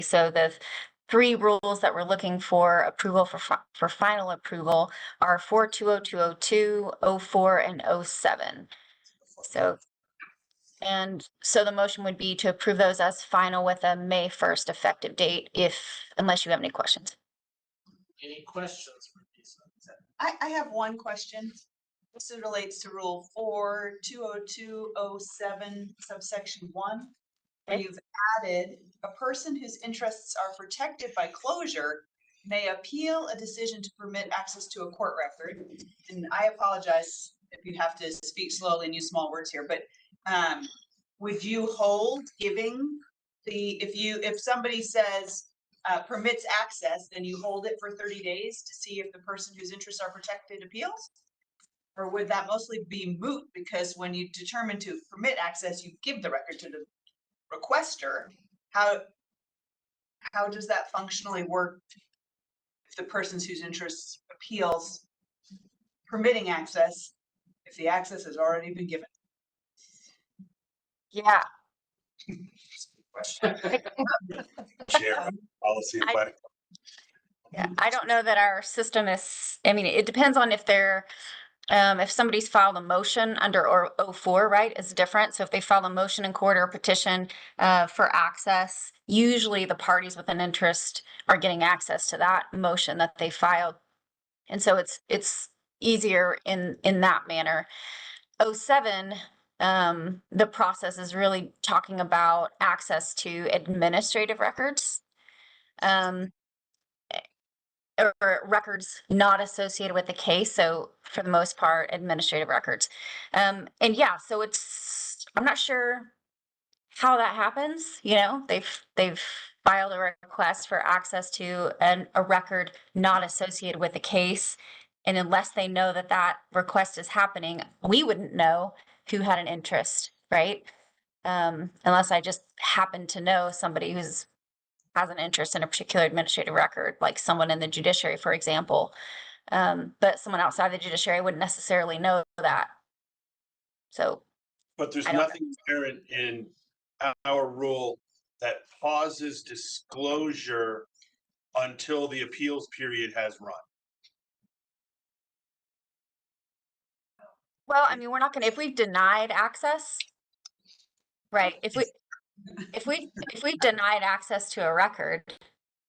So the three rules that we're looking for approval for final approval are 420202, 04, and 07. So the motion would be to approve those as final with a May 1st effective date, unless you have any questions. Any questions for Lisa? I have one question. This relates to Rule 4-20207, subsection 1. Okay. You've added, a person whose interests are protected by closure may appeal a decision to permit access to a court record. And I apologize if you have to speak slowly and use small words here, but would you hold giving if somebody says permits access, then you hold it for 30 days to see if the person whose interests are protected appeals? Or would that mostly be moot, because when you determine to permit access, you give the record to the requester? How does that functionally work if the person whose interests appeals permitting access, if the access has already been given? Yeah. Chair, policy advice. Yeah, I don't know that our system is, I mean, it depends on if they're, if somebody's filed a motion under 04, right, is different. So if they file a motion in court or a petition for access, usually the parties with an interest are getting access to that motion that they filed. And so it's easier in that manner. 07, the process is really talking about access to administrative records. Or records not associated with the case. So for the most part, administrative records. And yeah, so I'm not sure how that happens. You know, they've filed a request for access to a record not associated with the case. And unless they know that request is happening, we wouldn't know who had an interest, right? Unless I just happen to know somebody who's has an interest in a particular administrative record, like someone in the judiciary, for example. But someone outside the judiciary wouldn't necessarily know that. So. But there's nothing inherent in our rule that pauses disclosure until the appeals period has run. Well, I mean, we're not going to, if we've denied access, right? If we've denied access to a record,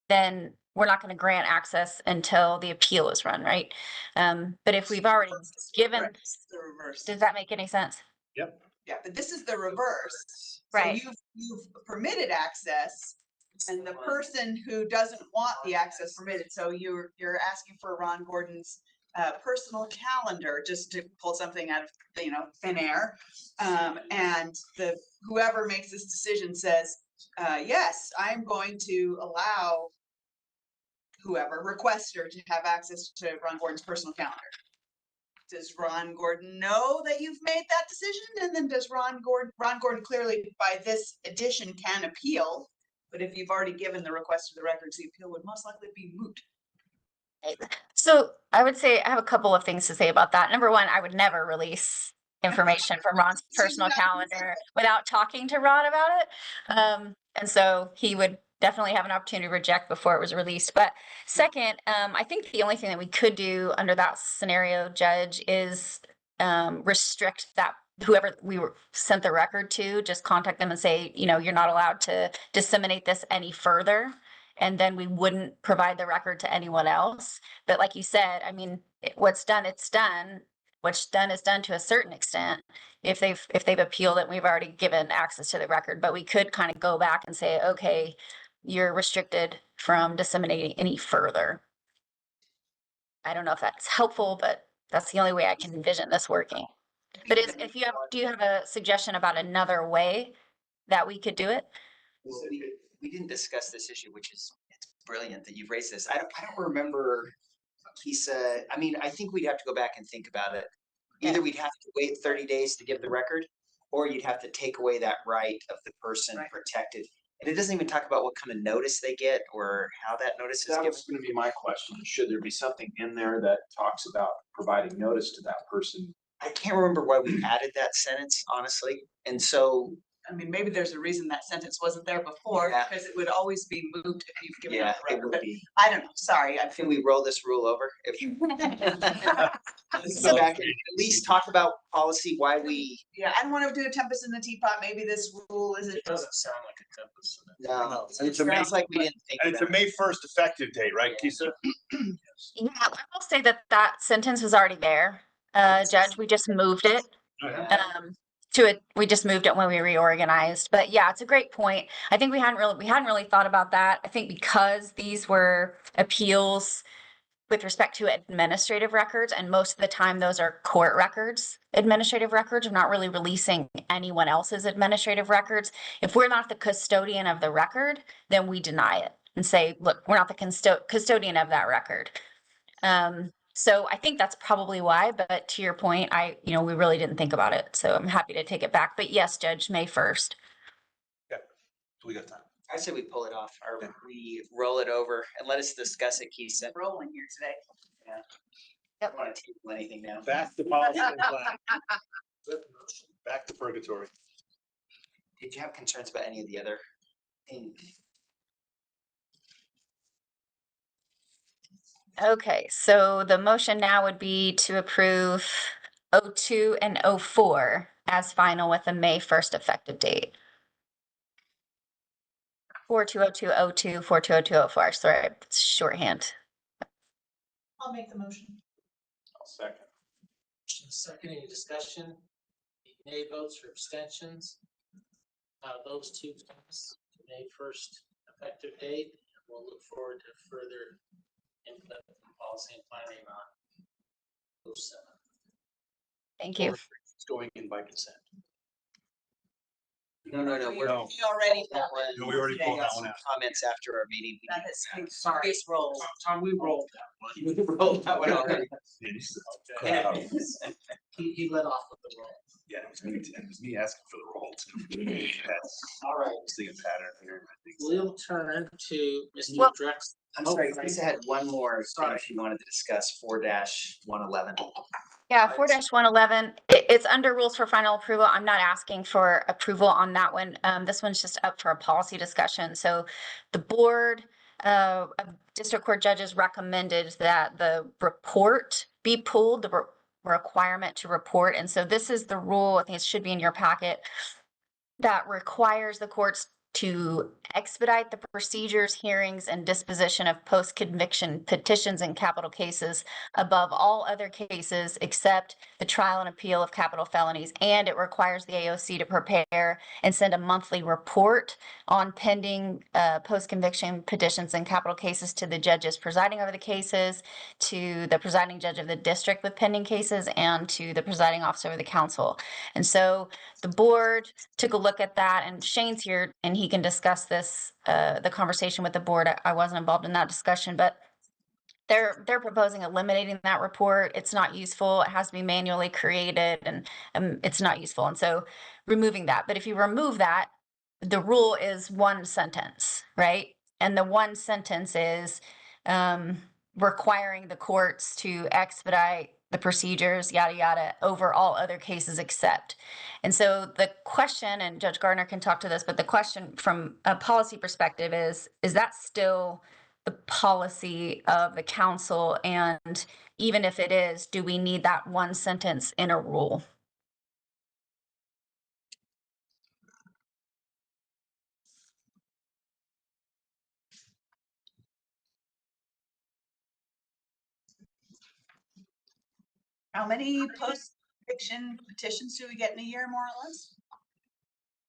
then we're not going to grant access until the appeal is run, right? But if we've already given, the reverse. Does that make any sense? Yep. Yeah, but this is the reverse. Right. So you've permitted access, and the person who doesn't want the access permitted. So you're asking for Ron Gordon's personal calendar, just to pull something out of thin air, and whoever makes this decision says, yes, I'm going to allow whoever requester to have access to Ron Gordon's personal calendar. Does Ron Gordon know that you've made that decision? And then does Ron Gordon clearly by this addition can appeal, but if you've already given the request to the records, the appeal would most likely be moot. So I would say I have a couple of things to say about that. Number one, I would never release information from Ron's personal calendar without talking to Ron about it. And so he would definitely have an opportunity to reject before it was released. But second, I think the only thing that we could do under that scenario, Judge, is restrict that whoever we sent the record to, just contact them and say, you're not allowed to disseminate this any further. And then we wouldn't provide the record to anyone else. But like you said, I mean, what's done, it's done. What's done is done to a certain extent. If they've appealed it, we've already given access to the record. But we could kind of go back and say, okay, you're restricted from disseminating any further. I don't know if that's helpful, but that's the only way I can envision this working. But do you have a suggestion about another way that we could do it? Well, we didn't discuss this issue, which is it's brilliant that you've raised this. I don't remember, Lisa. I mean, I think we'd have to go back and think about it. Either we'd have to wait 30 days to give the record, or you'd have to take away that right of the person protected. And it doesn't even talk about what kind of notice they get or how that notice is given. That was going to be my question. Should there be something in there that talks about providing notice to that person? I can't remember why we added that sentence, honestly. And so I mean, maybe there's a reason that sentence wasn't there before, Yeah. because it would always be moved if you've given Yeah, up the it record, would but be. I don't know, sorry, I Can we roll this rule over? If Let's So- go back and at least talk about policy, why we, yeah, I don't wanna do a tempest in the teapot, maybe this rule isn't. It doesn't sound like a tempest. no, And it it's a May, sounds like we didn't think and it's about a it. May 1st effective date, right, Kisa? Yeah, I will say that that sentence was already there, Judge. We just moved it. Yeah. We just moved it when we reorganized. But yeah, it's a great point. I think we hadn't really thought about that. I think because these were appeals with respect to administrative records, and most of the time those are court records, administrative records. We're not really releasing anyone else's administrative records. If we're not the custodian of the record, then we deny it and say, look, we're not the custodian of that record. So I think that's probably why, but to your point, we really didn't think about it. So I'm happy to take it back. But yes, Judge, May 1st. We got time. I say we pull it off, or we roll it over and let us discuss it, Keith. Rolling here today. I don't want to table anything now. Back to policy and plan. Back to purgatory. Did you have concerns about any of the other things? Okay, so the motion now would be to approve 02 and 04 as final with a May 1st effective date. 420202, 420204, sorry, it's shorthand. I'll make the motion. I'll second. Second, any discussion? Nay votes or abstentions? Those two things, May 1st effective date, and we'll look forward to further input from policy and planning on 07. Thank you. It's going in by consent. No, we're. No. We already. That one. No, we already pulled that one out. Comments after our meeting. That has been Sorry. previous roles. Tom, we rolled that one. We rolled that one already. Okay. He let off with the roll. Yeah, it was me asking for the roll too. That's, All right. I was thinking pattern here. I think so. We'll turn to Mr. Well- Drex. I'm sorry, Oh, Lisa had one more thing Sorry. she wanted to discuss, 4-111. Yeah, 4-111, it's under rules for final approval. I'm not asking for approval on that one. This one's just up for a policy discussion. So the board of district court judges recommended that the report be pulled, the requirement to report. And so this is the rule, I think it should be in your packet, that requires the courts to expedite the procedures, hearings, and disposition of post-conviction petitions in capital cases above all other cases except the trial and appeal of capital felonies. And it requires the AOC to prepare and send a monthly report on pending post-conviction petitions in capital cases to the judges presiding over the cases, to the presiding judge of the district with pending cases, and to the presiding officer of the council. And so the board took a look at that, and Shane's here and he can discuss this, the conversation with the board. I wasn't involved in that discussion, but they're proposing eliminating that report. It's not useful. It has to be manually created and it's not useful. And so removing that. But if you remove that, the rule is one sentence, right? And the one sentence is requiring the courts to expedite the procedures, yada, yada, over all other cases except. And so the question, and Judge Gardner can talk to this, but the question from a policy perspective is that still the policy of the council? And even if it is, do we need that one sentence in a rule? How many post-conviction petitions do we get in a year, more or less?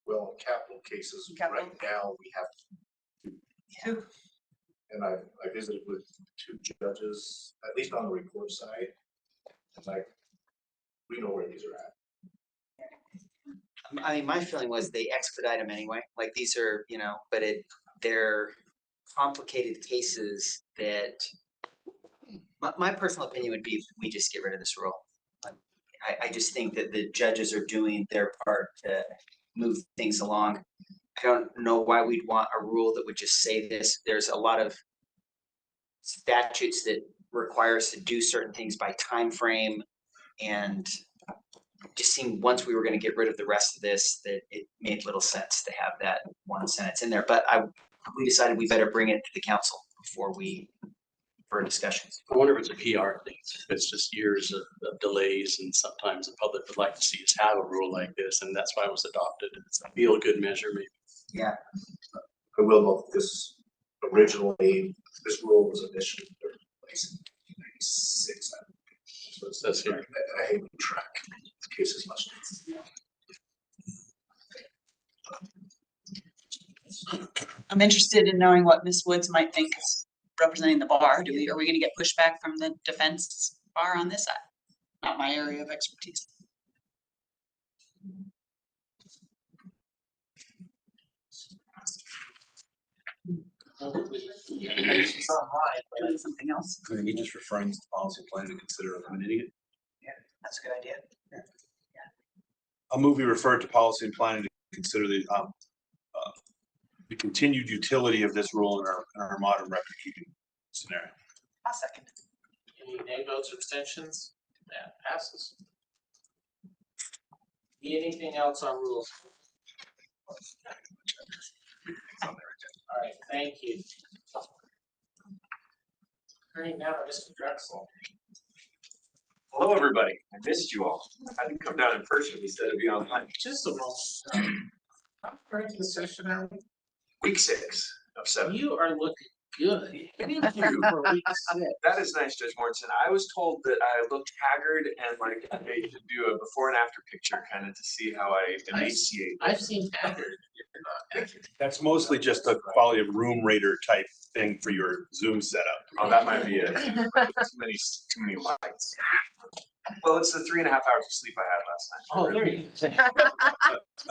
Well, in capital cases, Capital. right now, we have, Two. and I visited with 2 judges, at least on the record side. And like, we know where these are at. I mean, my feeling was they expedite them anyway, like these are, but they're complicated cases that. My personal opinion would be we just get rid of this rule. I just think that the judges are doing their part to move things along. I don't know why we'd want a rule that would just say this. There's a lot of statutes that require us to do certain things by time frame, and just seemed once we were gonna get rid of the rest of this, that it made little sense to have that one sentence in there, but we decided we better bring it to the council for discussions. I wonder if it's a PR thing. It's just years of delays, and sometimes the public would like to see us have a rule like this, and that's why it was adopted. It's a feel-good measure, maybe. Yeah. I will note this this rule was initially put in place in 1996. So it says here. I hate to track cases much. I'm interested in knowing what Ms. Woods might think is representing the bar. Are we gonna get pushback from the defense bar on this? Not my area of expertise. It's online, but Something else? He just referring to the policy plan to consider eliminating it. That's a good idea. I'll move we refer to policy and planning to consider the continued utility of this rule in our modern record keeping scenario. I'll second. any nay votes or abstentions? That passes. Anything else on rules? All right, thank you. Turning now to Mr. Drexel. Hello, everybody. I missed you all. I had to come down in person instead of be online. Just a moment. How far into the session are we? Week 6 of 7. You are looking good. Thank you. For week 6. That is nice, Judge Morrison. I was told that I looked haggard and like they should do a before and after picture kind of to see how I emaciate. I've seen Haggard. You're not Haggard. That's mostly just a quality of room raider type thing for your Zoom setup. Oh, that might be it. Too many lights. Well, it's the 3.5 hours of sleep I had last night. Oh, there you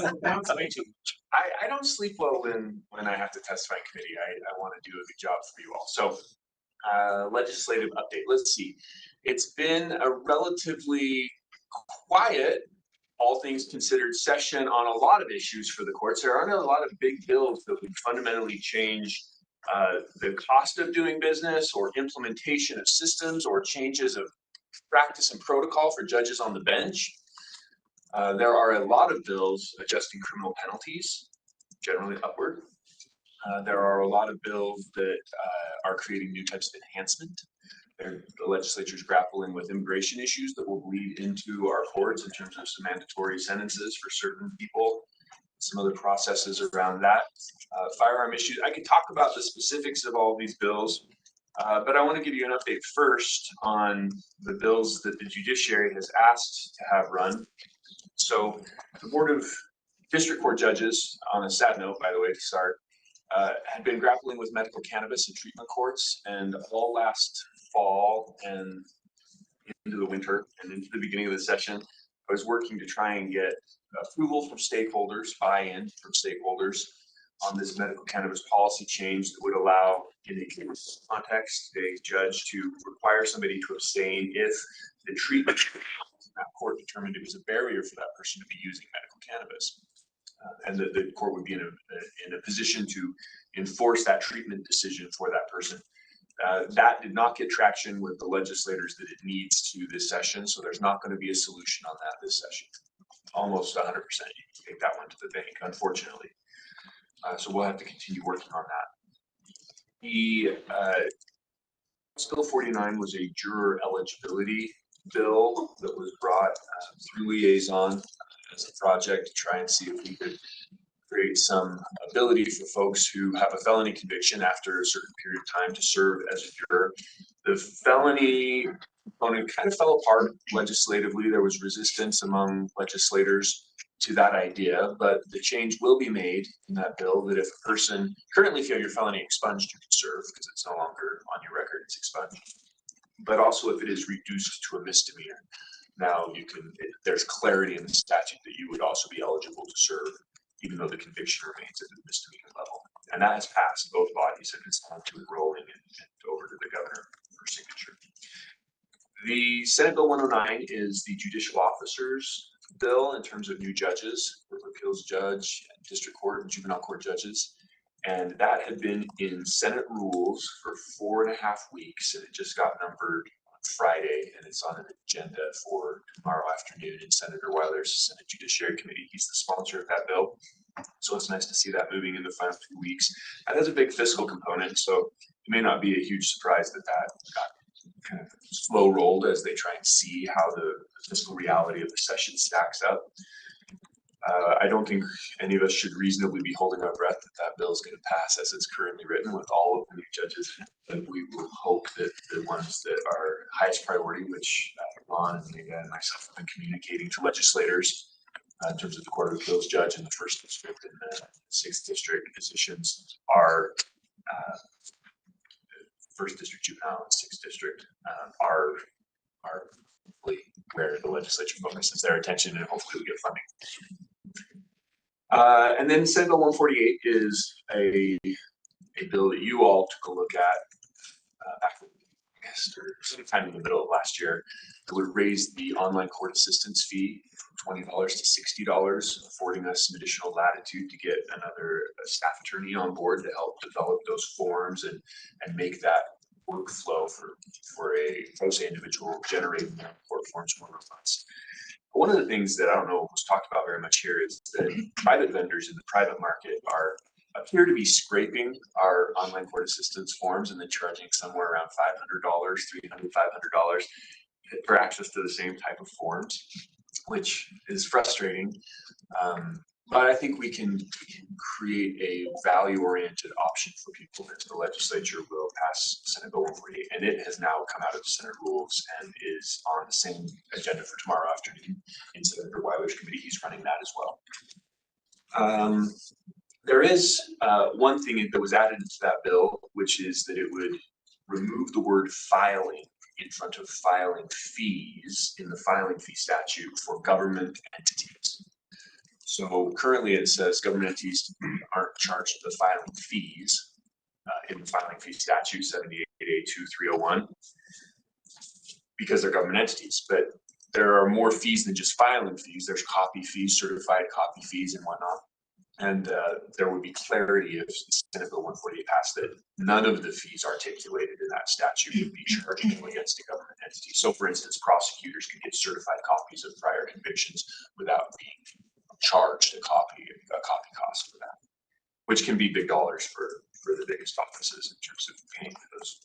go. That's way too much. I don't sleep well when I have to testify in committee. I want to do a good job for you all. So legislative update. Let's see. It's been a relatively quiet, all things considered, session on a lot of issues for the courts. There aren't a lot of big bills that would fundamentally change the cost of doing business or implementation of systems or changes of practice and protocol for judges on the bench. There are a lot of bills adjusting criminal penalties, generally upward. There are a lot of bills that are creating new types of enhancement. The legislature is grappling with immigration issues that will bleed into our courts in terms of some mandatory sentences for certain people, some other processes around that. Firearm issues. I could talk about the specifics of all these bills, but I want to give you an update first on the bills that the judiciary has asked to have run. So the Board of District Court Judges, on a sad note, by the way, to start, had been grappling with medical cannabis in treatment courts, and all last fall and into the winter and into the beginning of the session, I was working to try and get approval from stakeholders, buy-in from stakeholders on this medical cannabis policy change that would allow, in a context, a judge to require somebody to abstain if the treatment that court determined it was a barrier for that person to be using medical cannabis. And that the court would be in a position to enforce that treatment decision for that person. That did not get traction with the legislators that it needs to this session, so there's not going to be a solution on that this session. Almost 100%, you can take that one to the bank, unfortunately. So we'll have to continue working on that. The Bill 49 was a juror eligibility bill that was brought through liaison as a project to try and see if we could create some ability for folks who have a felony conviction after a certain period of time to serve as a juror. The felony component kind of fell apart legislatively. There was resistance among legislators to that idea, but the change will be made in that bill that if a person, currently if you have your felony expunged, you can serve because it's no longer on your record, it's expunged. But also if it is reduced to a misdemeanor. Now you can, there's clarity in the statute that you would also be eligible to serve, even though the conviction remains at the misdemeanor level. And that has passed. Both bodies have responded to it rolling and over to the governor for signature. The Senate Bill 109 is the judicial officers bill in terms of new judges, court of appeals judge, district court and juvenile court judges. And that had been in Senate rules for 4.5 weeks, and it just got numbered on Friday, and it's on an agenda for tomorrow afternoon in Senator Weiler's Senate Judiciary Committee. He's the sponsor of that bill. So it's nice to see that moving in the final 2 weeks. That has a big fiscal component, so it may not be a huge surprise that that got kind of slow rolled as they try and see how the fiscal reality of the session stacks up. I don't think any of us should reasonably be holding our breath that that bill is going to pass as it's currently written with all of the new judges. But we will hope that the ones that are highest priority, which Ron and Megan and myself have been communicating to legislators in terms of the Court of Appeals judge in the 1st District and the 6th District positions, are 1st District juvenile and 6th District are where the legislature focuses their attention, and hopefully we get funding. And then Senate Bill 148 is a bill that you all took a look at back sometime in the middle of last year. It would raise the online court assistance fee from $20 to $60, affording us some additional latitude to get another staff attorney on board to help develop those forms and make that workflow for a pro se individual generating court forms more robust. One of the things that I don't know was talked about very much here is that private vendors in the private market appear to be scraping our online court assistance forms and then charging somewhere around $500, $300, $500 for access to the same type of forms, which is frustrating. But I think we can create a value-oriented option for people that the legislature will pass Senate Bill 148, and it has now come out of the Senate rules and is on the same agenda for tomorrow afternoon in Senator Weiler's committee. He's running that as well. There is one thing that was added into that bill, which is that it would remove the word filing in front of filing fees in the filing fee statute for government entities. So currently it says government entities aren't charged the filing fees in the filing fee statute 78A2301 because they're government entities, but there are more fees than just filing fees. There's copy fees, certified copy fees and whatnot. And there would be clarity if Senate Bill 148 passed that none of the fees articulated in that statute would be chargeable against a government entity. So for instance, prosecutors could get certified copies of prior convictions without being charged a copy cost for that, which can be big dollars for the biggest offices in terms of paying for those.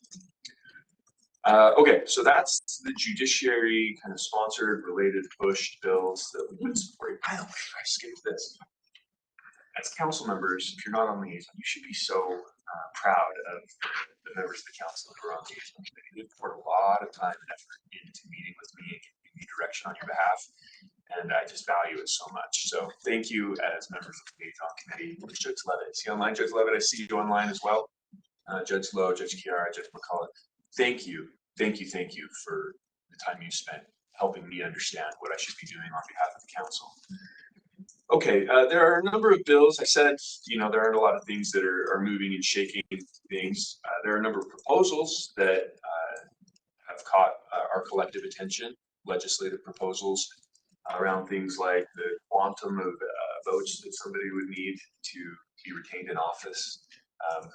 Okay, so that's the judiciary kind of sponsored, related, pushed bills that we've been supporting. By the way, I skipped this. As council members, if you're not on liaison, you should be so proud of the members of the council who are on liaison committee. They poured a lot of time and effort into meeting with me and giving me direction on your behalf. And I just value it so much. So thank you as members of the liaison committee. Judge Levitt, is he online? Judge Levitt, I see you online as well. Judge Lowe, Judge Chiara, Judge McCullough. Thank you for the time you spent helping me understand what I should be doing on behalf of the council. Okay, there are a number of bills. I said, there aren't a lot of things that are moving and shaking things. There are a number of proposals that have caught our collective attention, legislative proposals around things like the quantum of votes that somebody would need to be retained in office,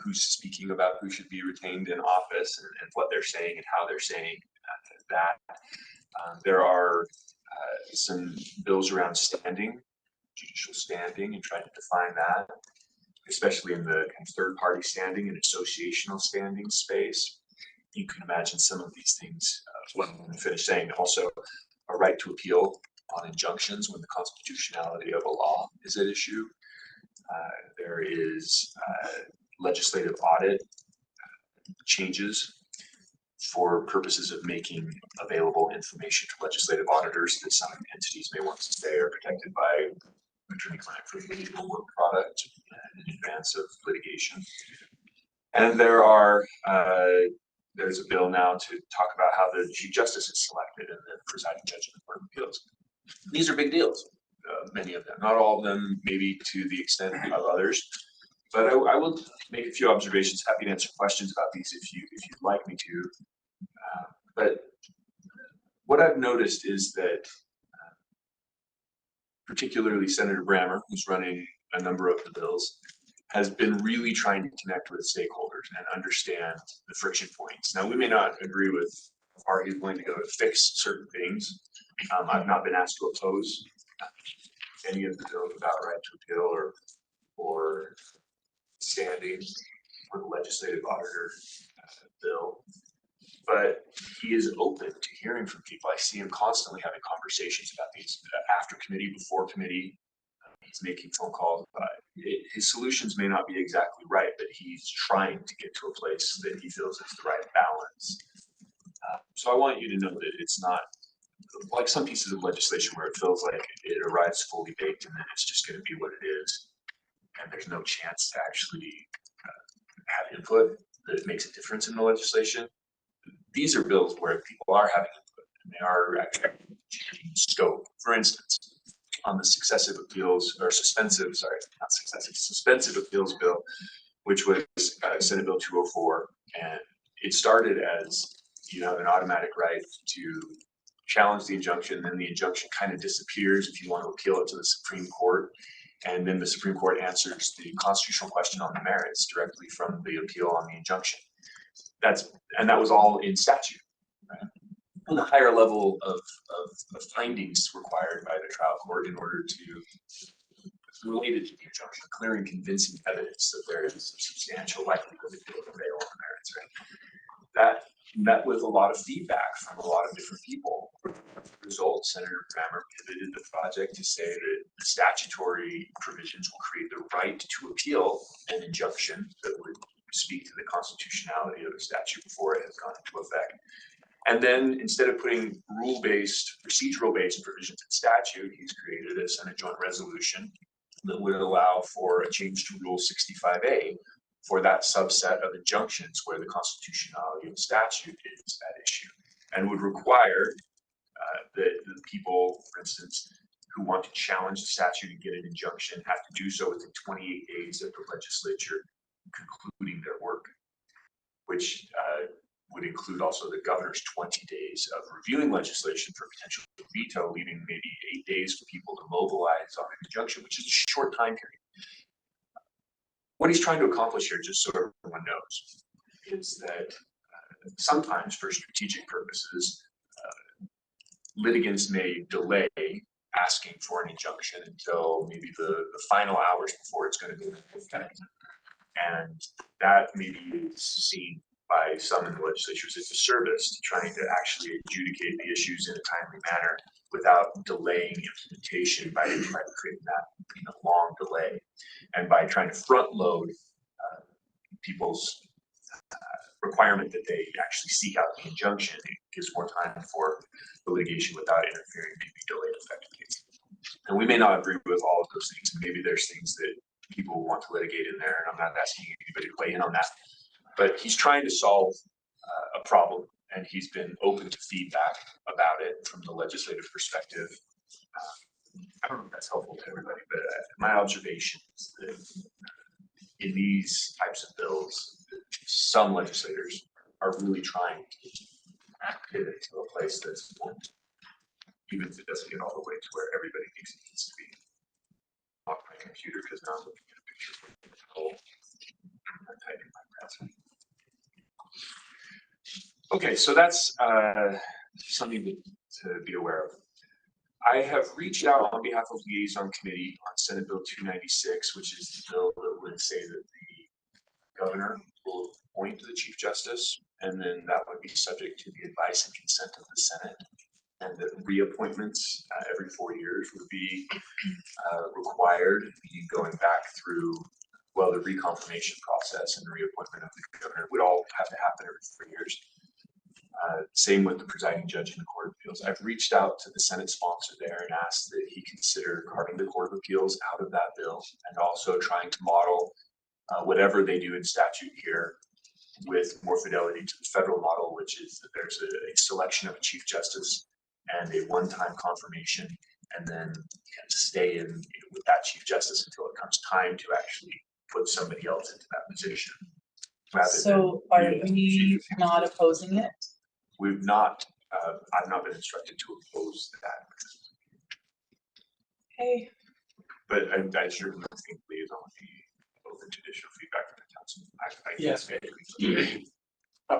who's speaking about who should be retained in office and what they're saying and how they're saying that. There are some bills around standing, judicial standing, and trying to define that, especially in the kind of third-party standing and associational standing space. You can imagine some of these things, when we finish saying, also a right to appeal on injunctions when the constitutionality of a law is at issue. There is legislative audit changes for purposes of making available information to legislative auditors that some entities may want to say are protected by attorney-client privilege or work product in advance of litigation. And there's a bill now to talk about how the Chief Justice is selected and the presiding judge of the Court of Appeals. These are big deals, many of them, not all of them, maybe to the extent of others. But I will make a few observations. Happy to answer questions about these if you'd like me to. But what I've noticed is that particularly Senator Brammer, who's running a number of the bills, has been really trying to connect with stakeholders and understand the friction points. Now, we may not agree with far he's willing to go to fix certain things. I've not been asked to oppose any of the bills about right to appeal or standing for the legislative auditor bill. But he is open to hearing from people. I see him constantly having conversations about these after committee, before committee. He's making phone calls. His solutions may not be exactly right, but he's trying to get to a place that he feels is the right balance. So I want you to know that it's not like some pieces of legislation where it feels like it arrives fully baked and then it's just going to be what it is. And there's no chance to actually have input that makes a difference in the legislation. These are bills where people are having input and they are actually changing scope. For instance, on the suspensive appeals appeals bill, which was Senate Bill 204, and it started as you have an automatic right to challenge the injunction, then the injunction kind of disappears if you want to appeal it to the Supreme Court, and then the Supreme Court answers the constitutional question on the merits directly from the appeal on the injunction. That was all in statute. Right? And the higher level of findings required by the trial court in order to related to the injunction, clear and convincing evidence that there is a substantial likelihood that it will prevail on the merits, right? That met with a lot of feedback from a lot of different people. Result, Senator Cramer pivoted the project to say that the statutory provisions will create the right to appeal an injunction that would speak to the constitutionality of the statute before it has gone into effect. And then instead of putting rule-based, procedural-based provisions in statute, he's created a Senate joint resolution that would allow for a change to Rule 65A for that subset of injunctions where the constitutionality of the statute is at issue, and would require that the people, for instance, who want to challenge the statute and get an injunction have to do so within 28 days of the legislature concluding their work, which would include also the governor's 20 days of reviewing legislation for potential veto, leaving maybe 8 days for people to mobilize on an injunction, which is a short time period. What he's trying to accomplish here, just so everyone knows, is that sometimes for strategic purposes, litigants may delay asking for an injunction until maybe the final hours before it's going to go into effect. And that maybe is seen by some in the legislature as a disservice to trying to actually adjudicate the issues in a timely manner without delaying implementation by creating that long delay, and by trying to front load people's requirement that they actually seek out the injunction. It gives more time for the litigation without interfering, maybe delayed effective dates. And we may not agree with all of those things. Maybe there's things that people want to litigate in there, and I'm not asking anybody to weigh in on that. But he's trying to solve a problem, and he's been open to feedback about it from the legislative perspective. I don't know if that's helpful to everybody, but my observation is that in these types of bills, some legislators are really trying to pivot to a place that's more, even if it doesn't get all the way to where everybody thinks it needs to be. Off my computer because now I'm looking at a picture from the whole. I'm typing my browser. Okay, so that's something to be aware of. I have reached out on behalf of Liaison Committee on Senate Bill 296, which is the bill that would say that the governor will appoint the Chief Justice, and then that would be subject to the advice and consent of the Senate, and that reappointments every 4 years would be required, meaning going back through, well, the reconfirmation process and the reappointment of the governor would all have to happen every 3 years. Same with the presiding judge in the Court of Appeals. I've reached out to the Senate sponsor there and asked that he consider carving the Court of Appeals out of that bill, and also trying to model whatever they do in statute here with more fidelity to the federal model, which is that there's a selection of a Chief Justice and a one-time confirmation, and then you have to stay in with that Chief Justice until it comes time to actually put somebody else into that position. So are we not opposing it? We've not, I've not been instructed to oppose that. Okay. But I certainly think liaison would be open to additional feedback from the council. Yes.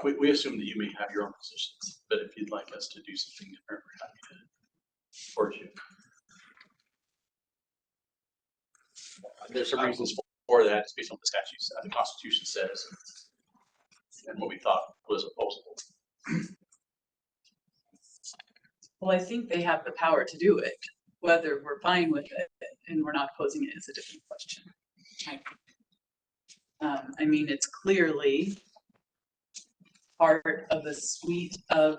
We assume that you may have your own positions, but if you'd like us to do something different, we're happy to support you. There's some reasons for that. It's based on the statutes, the Constitution says, and what we thought was opposable. Well, I think they have the power to do it. Whether we're fine with it and we're not opposing it is a different question. I mean, it's clearly part of a suite of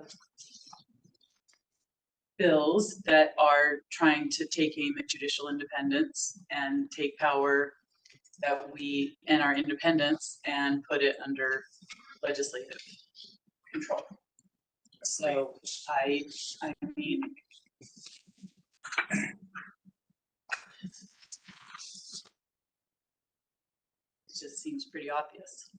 bills that are trying to take aim at judicial independence and take power that we and our independence and put it under legislative control. So I mean, it just seems pretty obvious.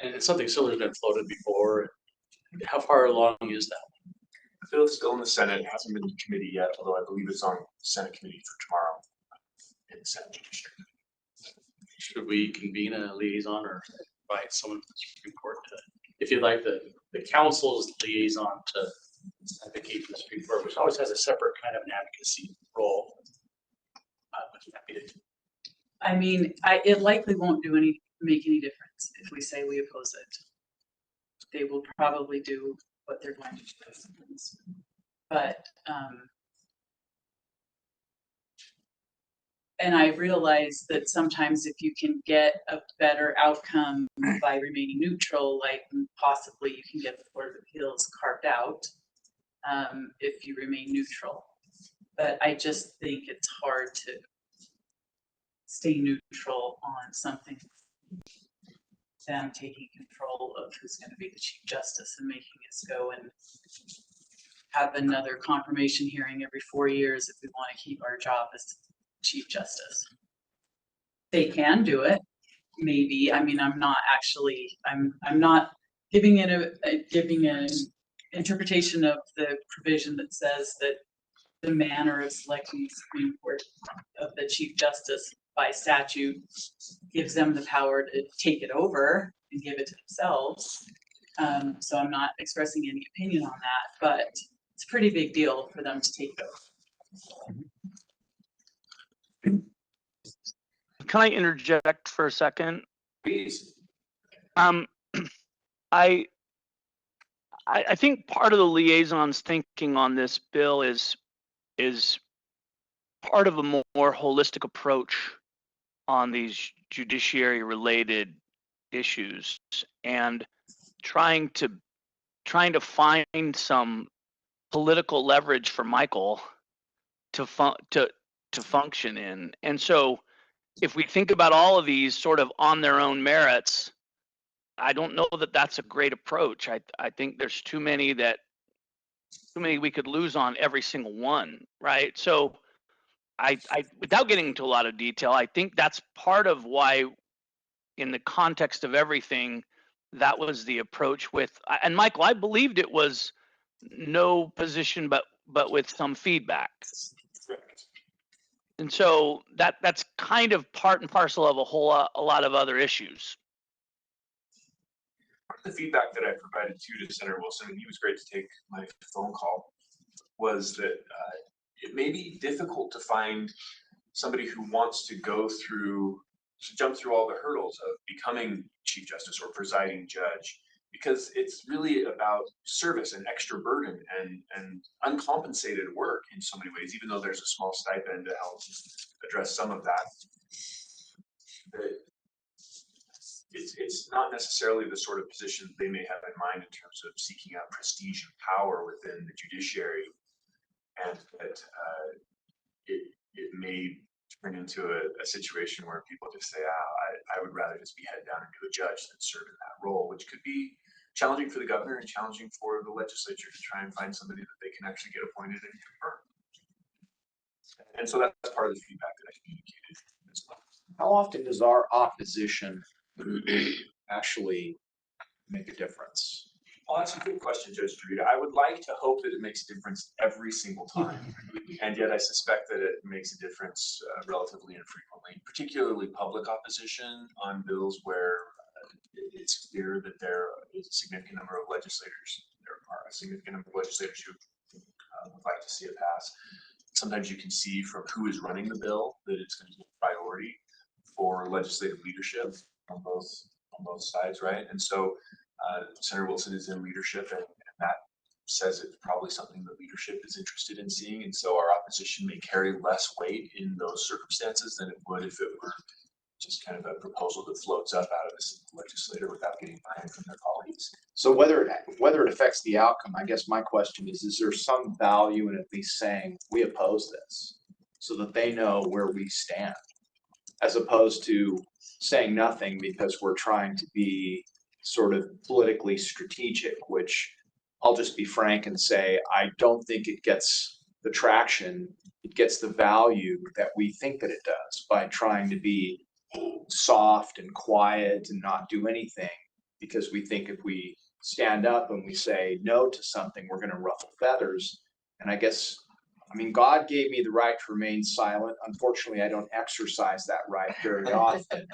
And it's something similar has been floated before. How far along is that? The bill is still in the Senate. It hasn't been to committee yet, although I believe it's on the Senate committee for tomorrow in the Senate Judiciary. Should we convene a liaison or invite someone from the Supreme Court to, if you'd like the council's liaison to advocate for the Supreme Court, which always has a separate kind of an advocacy role. I mean, it likely won't make any difference if we say we oppose it. They will probably do what they're going to do. But, and I realize that sometimes if you can get a better outcome by remaining neutral, like possibly you can get the Board of Appeals carved out if you remain neutral. But I just think it's hard to stay neutral on something, them taking control of who's going to be the Chief Justice and making us go and have another confirmation hearing every 4 years if we want to keep our job as Chief Justice. They can do it, maybe. I mean, I'm not giving it giving an interpretation of the provision that says that the manner of selecting the Supreme Court of the Chief Justice by statute gives them the power to take it over and give it to themselves. So I'm not expressing any opinion on that, but it's a pretty big deal for them to take it over. Can I interject for a second? Please. I think part of the liaison's thinking on this bill is part of a more holistic approach on these judiciary related issues and trying to find some political leverage for Michael to function in. And so if we think about all of these sort of on their own merits, I don't know that that's a great approach. I think there's too many we could lose on every single one, right? So I without getting into a lot of detail, I think that's part of why in the context of everything, that was the approach with, and Michael, I believed it was no position, but with some feedback. And so that's kind of part and parcel of a lot of other issues. Part of the feedback that I provided to Senator Wilson, and he was great to take my phone call, was that it may be difficult to find somebody who wants to jump through all the hurdles of becoming Chief Justice or presiding judge, because it's really about service and extra burden and uncompensated work in so many ways, even though there's a small stipend to help address some of that. It's not necessarily the sort of position they may have in mind in terms of seeking out prestige and power within the judiciary, and that it may turn into a situation where people just say, I would rather just be head down and do a judge than serve in that role, which could be challenging for the governor and challenging for the legislature to try and find somebody that they can actually get appointed and confirm. And so that's part of the feedback that I communicated as well. How often does our opposition actually make a difference? Well, that's a good question, Judge Dorita. I would like to hope that it makes a difference every single time. And yet I suspect that it makes a difference relatively infrequently, particularly public opposition on bills where it's clear that there is a significant number of legislators, there are a significant number of legislators who would like to see it pass. Sometimes you can see from who is running the bill that it's going to be a priority for legislative leadership on both sides, right? And so Senator Wilson is in leadership, and that says it's probably something that leadership is interested in seeing. And so our opposition may carry less weight in those circumstances than it would if it were just kind of a proposal that floats up out of this legislator without getting buy-in from their colleagues. So whether it affects the outcome, I guess my question is there some value in at least saying we oppose this so that they know where we stand, as opposed to saying nothing because we're trying to be sort of politically strategic, which I'll just be frank and say, I don't think it gets the traction, it gets the value that we think that it does by trying to be soft and quiet and not do anything, because we think if we stand up and we say no to something, we're going to ruffle feathers. And I guess, I mean, God gave me the right to remain silent. Unfortunately, I don't exercise that right very often.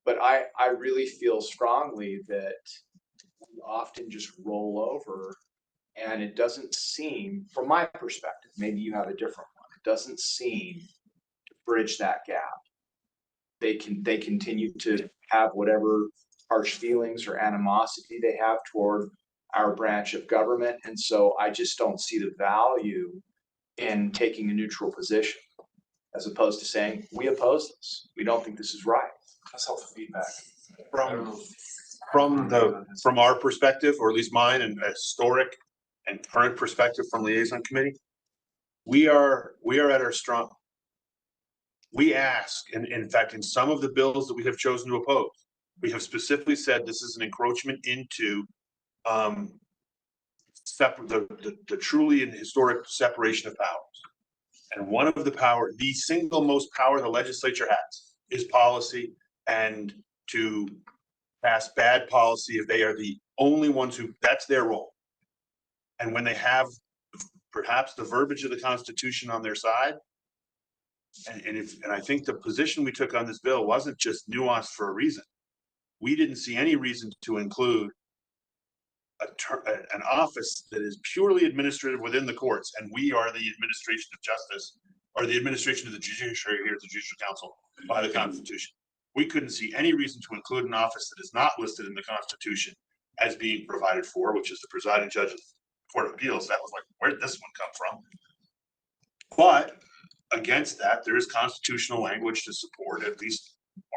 But I really feel strongly that we often just roll over, and it doesn't seem, from my perspective, maybe you have a different one, it doesn't seem to bridge that gap. They continue to have whatever harsh feelings or animosity they have toward our branch of government. And so I just don't see the value in taking a neutral position, as opposed to saying, we oppose this. We don't think this is right. That's helpful feedback. From our perspective, or at least mine, and a historic and current perspective from liaison committee, we are at our strong. We ask, and in fact, in some of the bills that we have chosen to oppose, we have specifically said this is an encroachment into the truly and historic separation of powers. And one of the single most power the legislature has is policy, and to pass bad policy if they are the only ones that's their role. And when they have perhaps the verbiage of the Constitution on their side, and I think the position we took on this bill wasn't just nuanced for a reason. We didn't see any reason to include an office that is purely administrative within the courts, and we are the administration of justice, or the administration of the judiciary here at the Judicial Council by the Constitution. We couldn't see any reason to include an office that is not listed in the Constitution as being provided for, which is the presiding judge of the Court of Appeals. That was like, where did this one come from? But against that, there is constitutional language to support, at least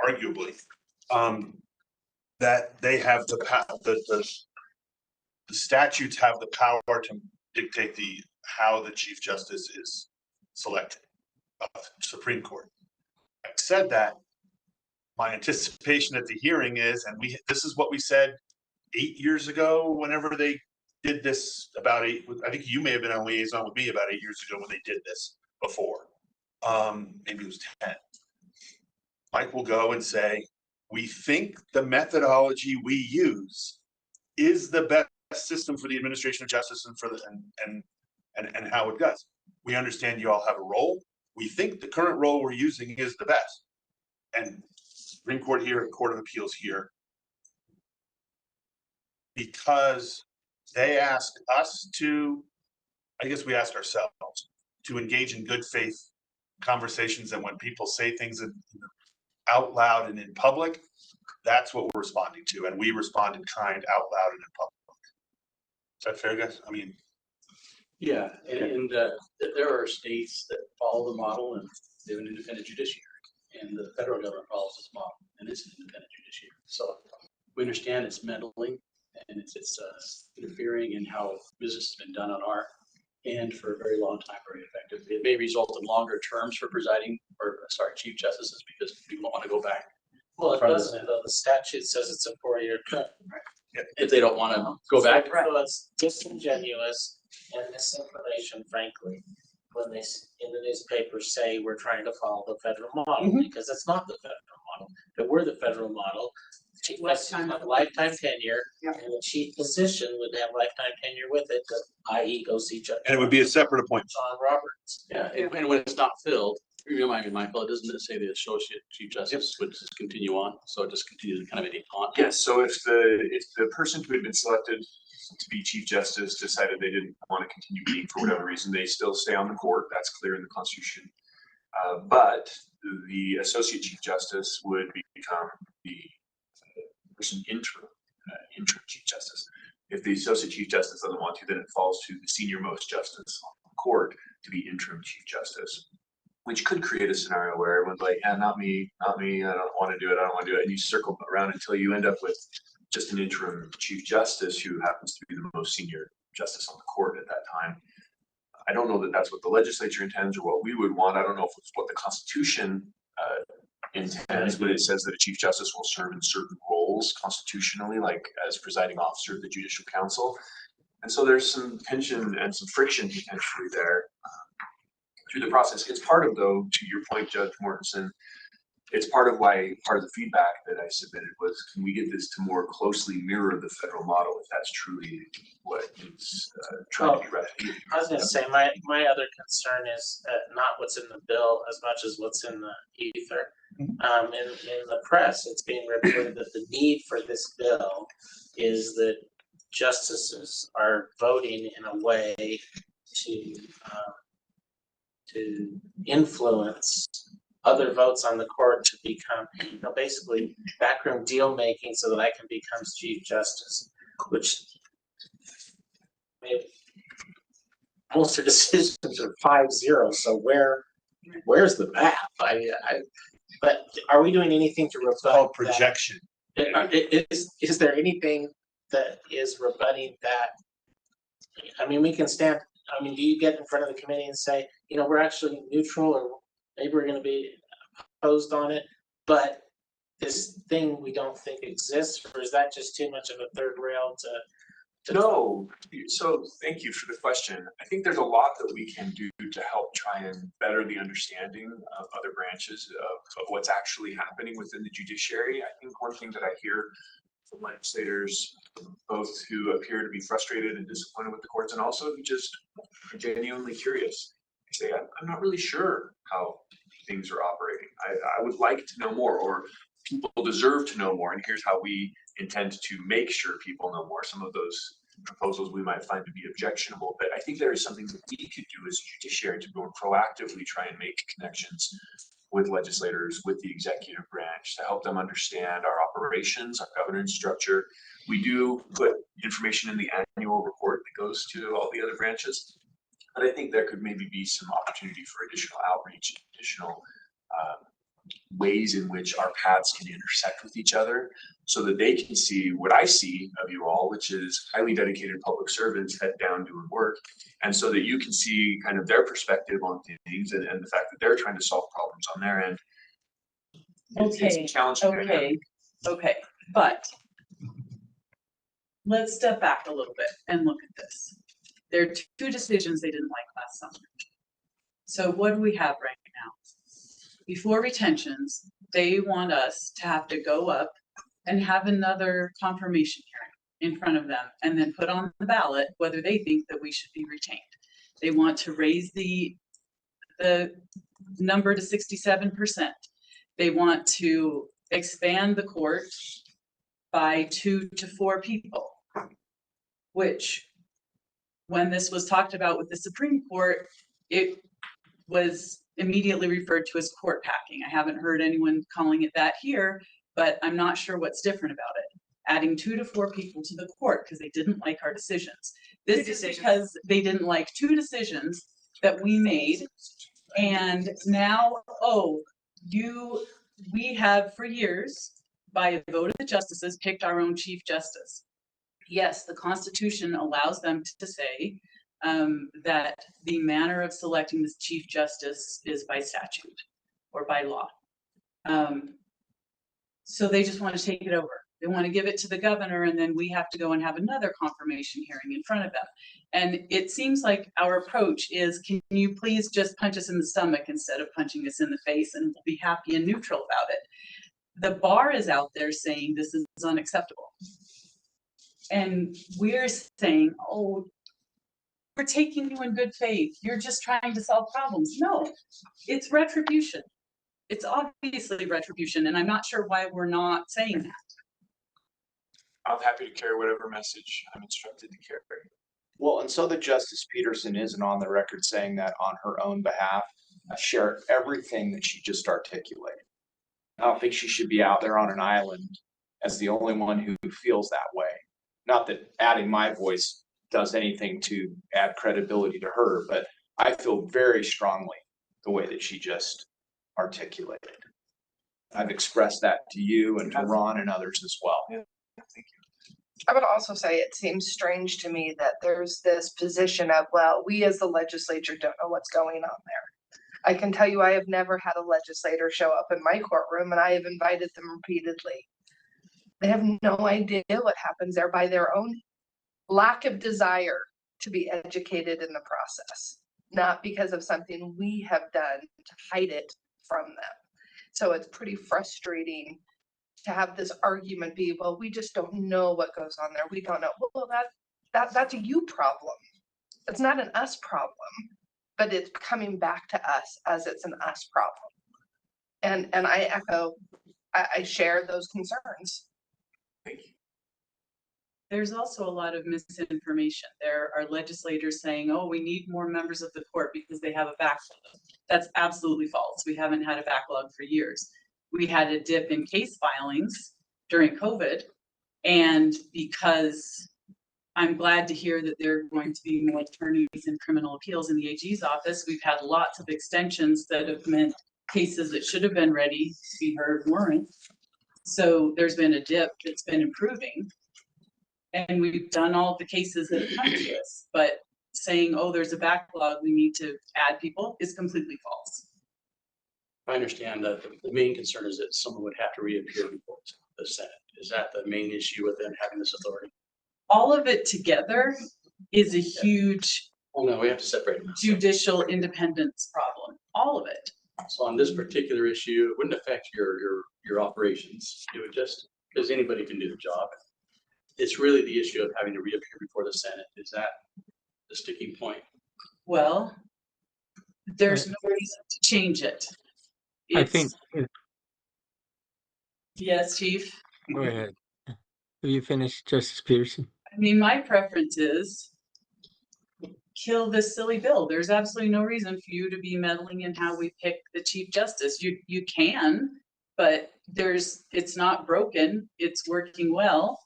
arguably, that they have the statutes have the power to dictate how the Chief Justice is selected of the Supreme Court. I said that, my anticipation at the hearing is, and this is what we said 8 years ago, whenever they did this I think you may have been on liaison with me about 8 years ago when they did this before. Maybe it was 10. Mike will go and say, we think the methodology we use is the best system for the administration of justice and how it goes. We understand you all have a role. We think the current role we're using is the best. And Supreme Court here and Court of Appeals here, because they asked us to, I guess we asked ourselves to engage in good faith conversations, and when people say things out loud and in public, that's what we're responding to, and we respond in kind, out loud, and in public. Is that fair, guys? I mean, Yeah, and there are states that follow the model and they have an independent judiciary, and the federal government follows this model and it's an independent judiciary. So we understand it's meddling and it's interfering in how business has been done on our end for a very long time, very effective. It may result in longer terms for chief justices, because people don't want to go back. Well, it doesn't, though. The statute says it's a 4-year term. If they don't want to go back. So it's disingenuous and misinformation, frankly, when they in the newspapers say we're trying to follow the federal model, because it's not the federal model. If we're the federal model, Chief Justice would have lifetime tenure, and the chief position would have lifetime tenure with it, i.e. go see Judge. And it would be a separate appointment. John Roberts. Yeah, and when it's not filled, you remind me, Michael, it doesn't say the associate chief justice would just continue on, so it just continues kind of on. Yes, so if the person who had been selected to be chief justice decided they didn't want to continue being for whatever reason, they still stay on the court. That's clear in the Constitution. But the associate chief justice would become the person interim chief justice. If the associate chief justice doesn't want to, then it falls to the senior most justice on the court to be interim chief justice, which could create a scenario where everyone's like, yeah, not me, I don't want to do it. And you circle around until you end up with just an interim chief justice who happens to be the most senior justice on the court at that time. I don't know that that's what the legislature intends or what we would want. I don't know if it's what the Constitution intends, but it says that a chief justice will serve in certain roles constitutionally, like as presiding officer of the Judicial Council. And so there's some tension and some friction potentially there through the process. It's part of, though, to your point, Judge Mortensen, it's part of the feedback that I submitted was, can we get this to more closely mirror the federal model if that's truly what is trying to be replicated? I was gonna say, my other concern is not what's in the bill as much as what's in the ether. In the press, it's being reported that the need for this bill is that justices are voting in a way to influence other votes on the court to become, basically backroom deal making so that I can become chief justice, which most of the decisions are 5-0. So where's the map? But are we doing anything to rebut Called projection. Is there anything that is rebutting that? I mean, we can stand. I mean, do you get in front of the committee and say, we're actually neutral, or maybe we're going to be opposed on it, but this thing we don't think exists, or is that just too much of a third rail to? No, so thank you for the question. I think there's a lot that we can do to help try and better the understanding of other branches of what's actually happening within the judiciary. I think one thing that I hear from legislators, both who appear to be frustrated and disappointed with the courts, and also who just are genuinely curious, they say, I'm not really sure how things are operating. I would like to know more, or people deserve to know more, and here's how we intend to make sure people know more. Some of those proposals we might find to be objectionable, but I think there is something that we could do as judiciary to more proactively try and make connections with legislators, with the executive branch, to help them understand our operations, our governance structure. We do put information in the annual report that goes to all the other branches, but I think there could maybe be some opportunity for additional outreach, additional ways in which our paths can intersect with each other, so that they can see what I see of you all, which is highly dedicated public servants head down doing work, and so that you can see kind of their perspective on things and the fact that they're trying to solve problems on their end. It's challenging. Okay, but let's step back a little bit and look at this. There are two decisions they didn't like last summer. So what do we have right now? Before retentions, they want us to have to go up and have another confirmation hearing in front of them and then put on the ballot whether they think that we should be retained. They want to raise the number to 67%. They want to expand the court by 2 to 4 people, which when this was talked about with the Supreme Court, it was immediately referred to as court packing. I haven't heard anyone calling it that here, but I'm not sure what's different about it. Adding 2 to 4 people to the court because they didn't like our decisions. This is because they didn't like 2 decisions that we made. And now, we have for years, by a vote of the justices, picked our own chief justice. Yes, the Constitution allows them to say that the manner of selecting this chief justice is by statute or by law. So they just want to take it over. They want to give it to the governor, and then we have to go and have another confirmation hearing in front of them. And it seems like our approach is, can you please just punch us in the stomach instead of punching us in the face, and we'll be happy and neutral about it. the bar is out there saying this is unacceptable. And we're saying, oh, we're taking you in good faith. You're just trying to solve problems. No, it's retribution. It's obviously retribution, and I'm not sure why we're not saying that. I'm happy to carry whatever message I'm instructed to carry. Well, and so that Justice Peterson isn't on the record saying that on her own behalf, I share everything that she just articulated. I don't think she should be out there on an island as the only one who feels that way. Not that adding my voice does anything to add credibility to her, but I feel very strongly the way that she just articulated. I've expressed that to you and to Ron and others as well. I would also say it seems strange to me that there's this position of, well, we as the legislature don't know what's going on there. I can tell you I have never had a legislator show up in my courtroom, and I have invited them repeatedly. They have no idea what happens there by their own lack of desire to be educated in the process, not because of something we have done to hide it from them. So it's pretty frustrating to have this argument be, well, we just don't know what goes on there. We don't know. Well, that's a you problem. It's not an us problem, but it's coming back to us as it's an us problem. And I echo, I share those concerns. Thank you. There's also a lot of misinformation. There are legislators saying, oh, we need more members of the court because they have a backlog. That's absolutely false. We haven't had a backlog for years. We had a dip in case filings during COVID. And because I'm glad to hear that there are going to be more attorneys in criminal appeals in the AG's office, we've had lots of extensions that have meant cases that should have been ready to be heard weren't. So there's been a dip that's been improving. And we've done all the cases that have come to us, but saying, oh, there's a backlog, we need to add people is completely false. I understand that the main concern is that someone would have to reappear before the Senate. Is that the main issue with them having this authority? All of it together is a huge Oh, no, we have to separate them. judicial independence problem, all of it. So on this particular issue, it wouldn't affect your operations. It would just, because anybody can do the job. It's really the issue of having to reappear before the Senate. Is that the sticking point? Well, there's no reason to change it. I think, Yes, Chief. go ahead. Have you finished, Justice Peterson? I mean, my preference is kill this silly bill. There's absolutely no reason for you to be meddling in how we pick the Chief Justice. You can, but it's not broken. It's working well.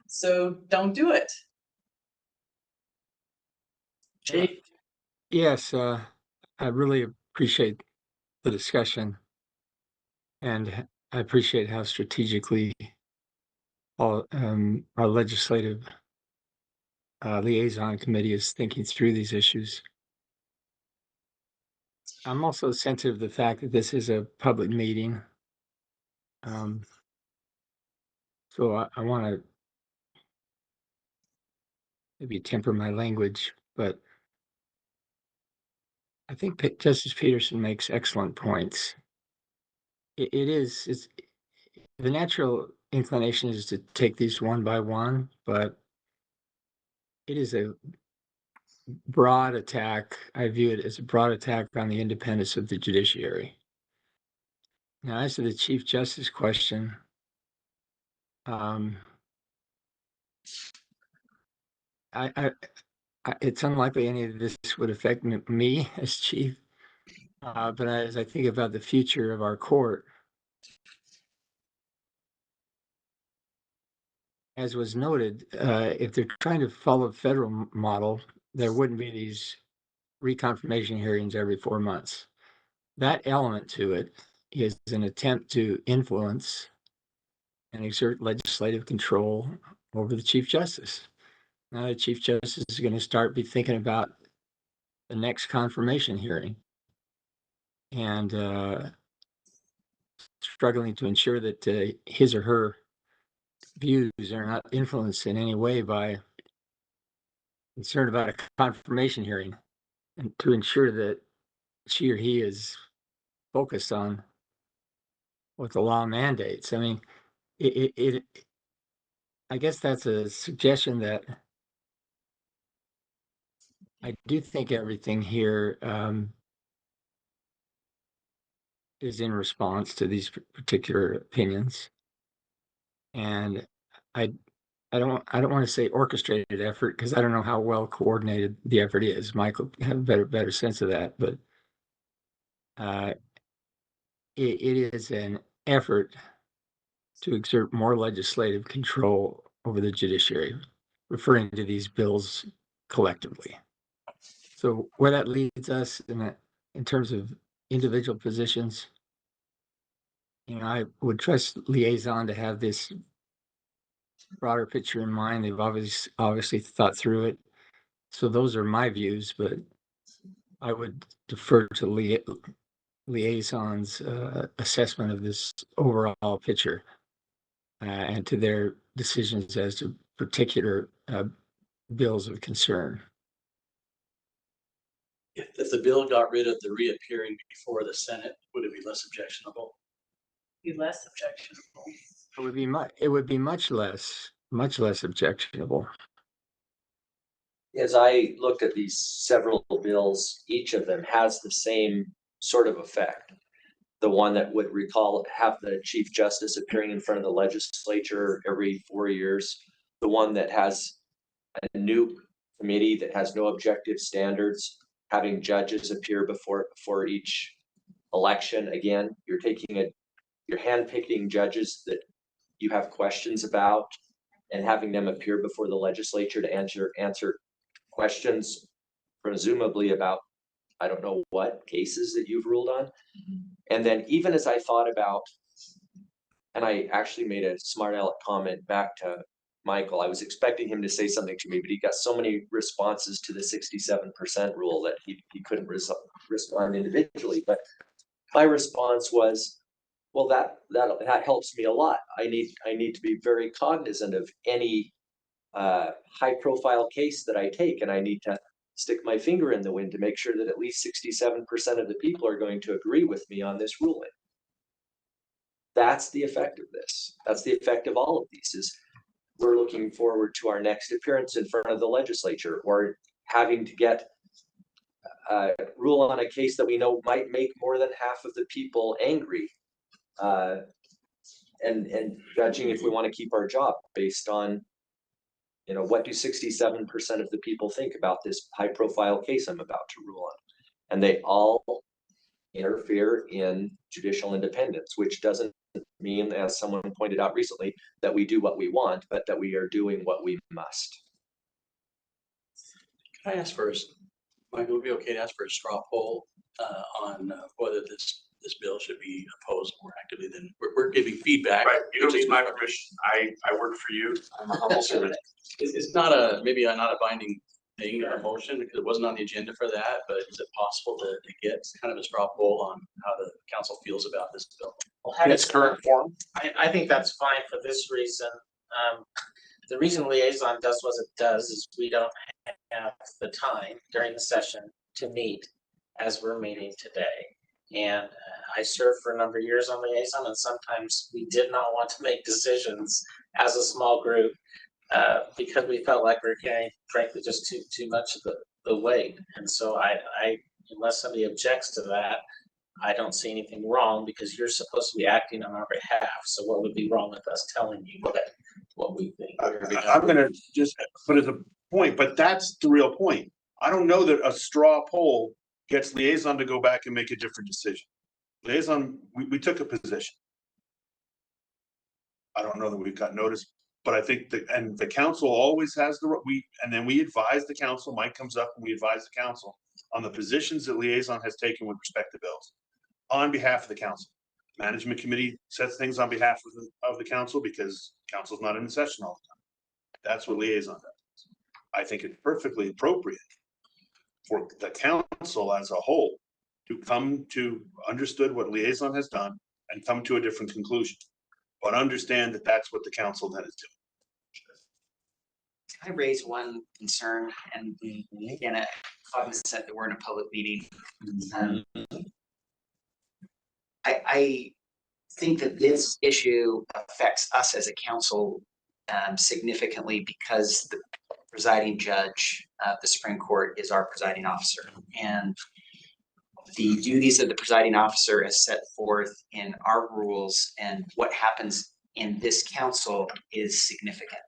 So don't do it. Jake? Yes, I really appreciate the discussion. And I appreciate how strategically our legislative liaison committee is thinking through these issues. I'm also sensitive to the fact that this is a public meeting. So I want to maybe temper my language, but I think Justice Peterson makes excellent points. It's the natural inclination is to take these one by one, but it is a broad attack. I view it as a broad attack on the independence of the judiciary. Now, as to the Chief Justice question, it's unlikely any of this would affect me as chief. But as I think about the future of our court, as was noted, if they're trying to follow the federal model, there wouldn't be these reconfirmation hearings every 4 months. That element to it is an attempt to influence and exert legislative control over the Chief Justice. Now the Chief Justice is going to start be thinking about the next confirmation hearing and struggling to ensure that his or her views are not influenced in any way by concern about a confirmation hearing, and to ensure that she or he is focused on what the law mandates. I mean, it I guess that's a suggestion that I do think everything here is in response to these particular opinions. And I I don't want to say orchestrated effort because I don't know how well coordinated the effort is. Michael have a better sense of that, but uh, it is an effort to exert more legislative control over the judiciary, referring to these bills collectively. So where that leads us in terms of individual positions, I would trust liaison to have this broader picture in mind. They've obviously thought through it. So those are my views, but I would defer to liaison's assessment of this overall picture and to their decisions as to particular bills of concern. If the bill got rid of the reappearing before the Senate, would it be less objectionable? Be less objectionable. It would be much less objectionable. As I looked at these several bills, each of them has the same sort of effect. The one that would have the Chief Justice appearing in front of the legislature every 4 years, the one that has a new committee that has no objective standards, having judges appear before each election. Again, you're handpicking judges that you have questions about and having them appear before the legislature to answer questions, presumably about, I don't know what cases that you've ruled on. And then even as I thought about, and I actually made a smart aleck comment back to Michael, I was expecting him to say something to me, but he got so many responses to the 67% rule that he couldn't respond individually. But my response was, well, that helps me a lot. I need to be very cognizant of any high profile case that I take, and I need to stick my finger in the wind to make sure that at least 67% of the people are going to agree with me on this ruling. That's the effect of this. That's the effect of all of these is we're looking forward to our next appearance in front of the legislature or having to get rule on a case that we know might make more than half of the people angry. And judging if we want to keep our job based on, what do 67% of the people think about this high profile case I'm about to rule on? And they all interfere in judicial independence, which doesn't mean, as someone pointed out recently, that we do what we want, but that we are doing what we must. Can I ask first, Michael, would it be okay to ask for a straw poll on whether this bill should be opposed more actively than we're giving feedback? Right, you don't need my permission. I work for you. I'm a humble servant. It's not a binding thing or a motion because it wasn't on the agenda for that, but is it possible to get kind of a straw poll on how the council feels about this bill? In its current form? I think that's fine for this reason. The reason liaison does what it does is we don't have the time during the session to meet as we're meeting today. And I served for a number of years on liaison, and sometimes we did not want to make decisions as a small group because we felt like we were carrying, frankly, just too much of the weight. And so I unless somebody objects to that, I don't see anything wrong because you're supposed to be acting on our behalf. So what would be wrong with us telling you what we think? I'm gonna just put as a point, but that's the real point. I don't know that a straw poll gets liaison to go back and make a different decision. Liaison, we took a position. I don't know that we've got notice, but I think the council always has and then we advise the council. Mike comes up and we advise the council on the positions that liaison has taken with respect to bills on behalf of the council. Management committee sets things on behalf of the council because council's not in session all the time. That's what liaison does. I think it's perfectly appropriate for the council as a whole to come to understood what liaison has done and come to a different conclusion, but understand that that's what the council then is doing. Can I raise one concern and again, cognizant that we're in a public meeting? I think that this issue affects us as a council significantly because the presiding judge of the Supreme Court is our presiding officer. And the duties of the presiding officer as set forth in our rules and what happens in this council is significant.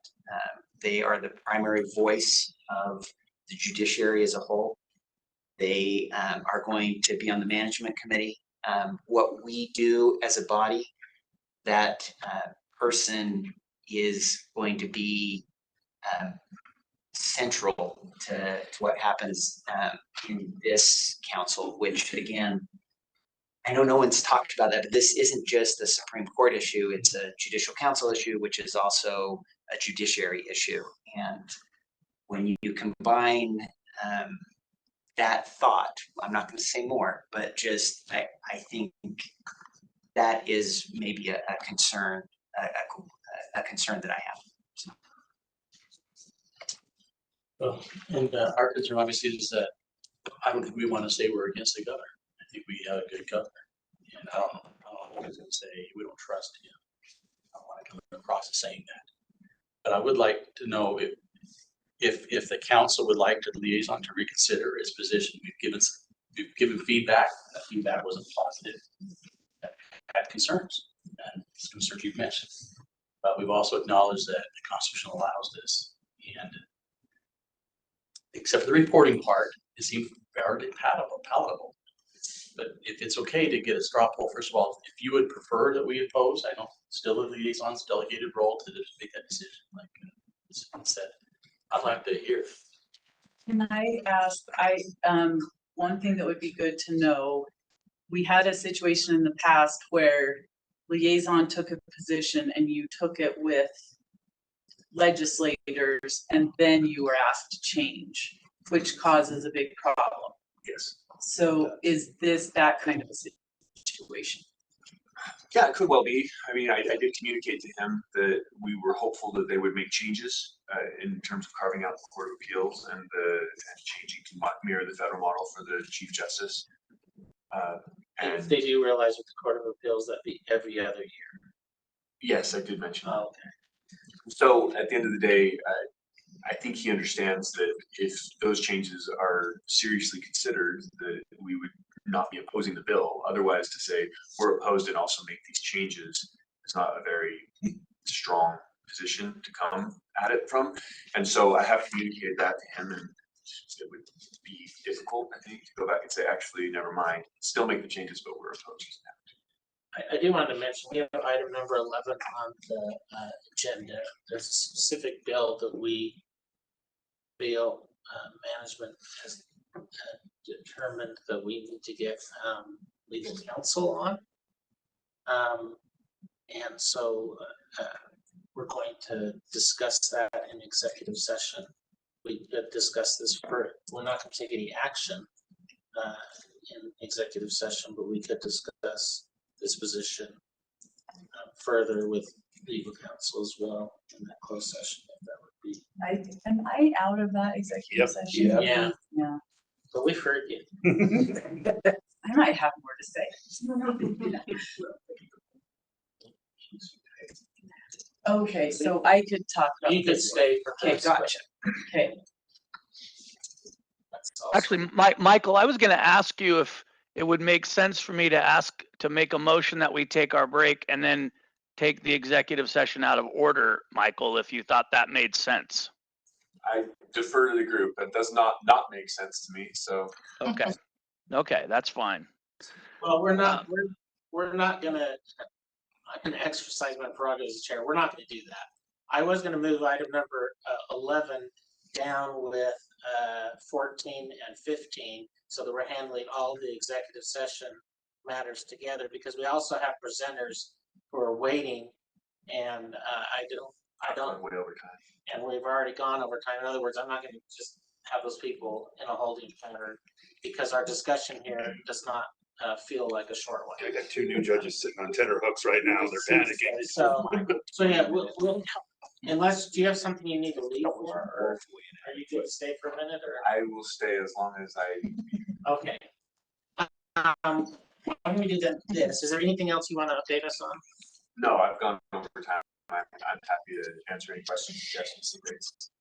They are the primary voice of the judiciary as a whole. They are going to be on the management committee. What we do as a body, that person is going to be central to what happens in this council, which again, I know no one's talked about that, but this isn't just a Supreme Court issue, it's a judicial council issue, which is also a judiciary issue. And when you combine that thought, I'm not going to say more, but just I think that is maybe a concern, a concern that I have. Well, and our concern obviously is that I don't think we want to say we're against the governor. I think we have a good governor. And I don't know what he's going to say. We don't trust him. I don't want to come across as saying that. But I would like to know if the council would like the liaison to reconsider its position. We've given feedback. That feedback wasn't positive. Had concerns, and concerns you've mentioned. But we've also acknowledged that the Constitution allows this. And except for the reporting part, it seems fairly palatable. But if it's okay to get a straw poll, first of all, if you would prefer that we oppose, I know still a liaison's delegated role to make that decision, like someone said. I'd like to hear. Can I ask, one thing that would be good to know, we had a situation in the past where liaison took a position and you took it with legislators and then you were asked to change, which causes a big problem. Yes. So is this that kind of a situation? Yeah, it could well be. I mean, I did communicate to him that we were hopeful that they would make changes in terms of carving out the Court of Appeals and changing to mirror the federal model for the Chief Justice. And they do realize with the Court of Appeals that be every other year. Yes, I did mention that. Oh, okay. So at the end of the day, I think he understands that if those changes are seriously considered, that we would not be opposing the bill. Otherwise, to say we're opposed and also make these changes is not a very strong position to come at it from. And so I have communicated that to him, and it would be difficult, I think, to go back and say, actually, never mind, still make the changes, but we're opposed. I do want to mention, we have item number 11 on the agenda. There's a specific bill that we feel management has determined that we need to get legal counsel on. And so we're going to discuss that in executive session. We discuss this we're not going to take any action in executive session, but we could discuss this position further with legal counsel as well in that closed session, if that would be. Am I out of that executive session? Yep. Yeah. Yeah. But we've heard you. I might have more to say. Okay, so I could talk about. You could stay for Okay, this, gotcha. Okay. Actually, Michael, I was going to ask you if it would make sense for me to make a motion that we take our break and then take the executive session out of order, Michael, if you thought that made sense. I defer to the group. That does not make sense to me. So Okay, that's fine. Well, we're not gonna, I'm gonna exercise my prerogative as chair. We're not gonna do that. I was gonna move item number 11 down with 14 and 15, so that we're handling all the executive session matters together, because we also have presenters who are waiting, and I don't. way over time. And we've already gone over time. In other words, I'm not going to just have those people in a holding pattern, because our discussion here does not feel like a short one. I got two new judges sitting on tender hooks right now. They're panicking. So yeah, we'll unless, do you have something you need to leave for, or are you good to stay for a minute, or? I will stay as long as I. Okay. why don't we do this? Is there anything else you want to update us on? No, I've gone over time. I'm happy to answer any questions, suggestions, raised.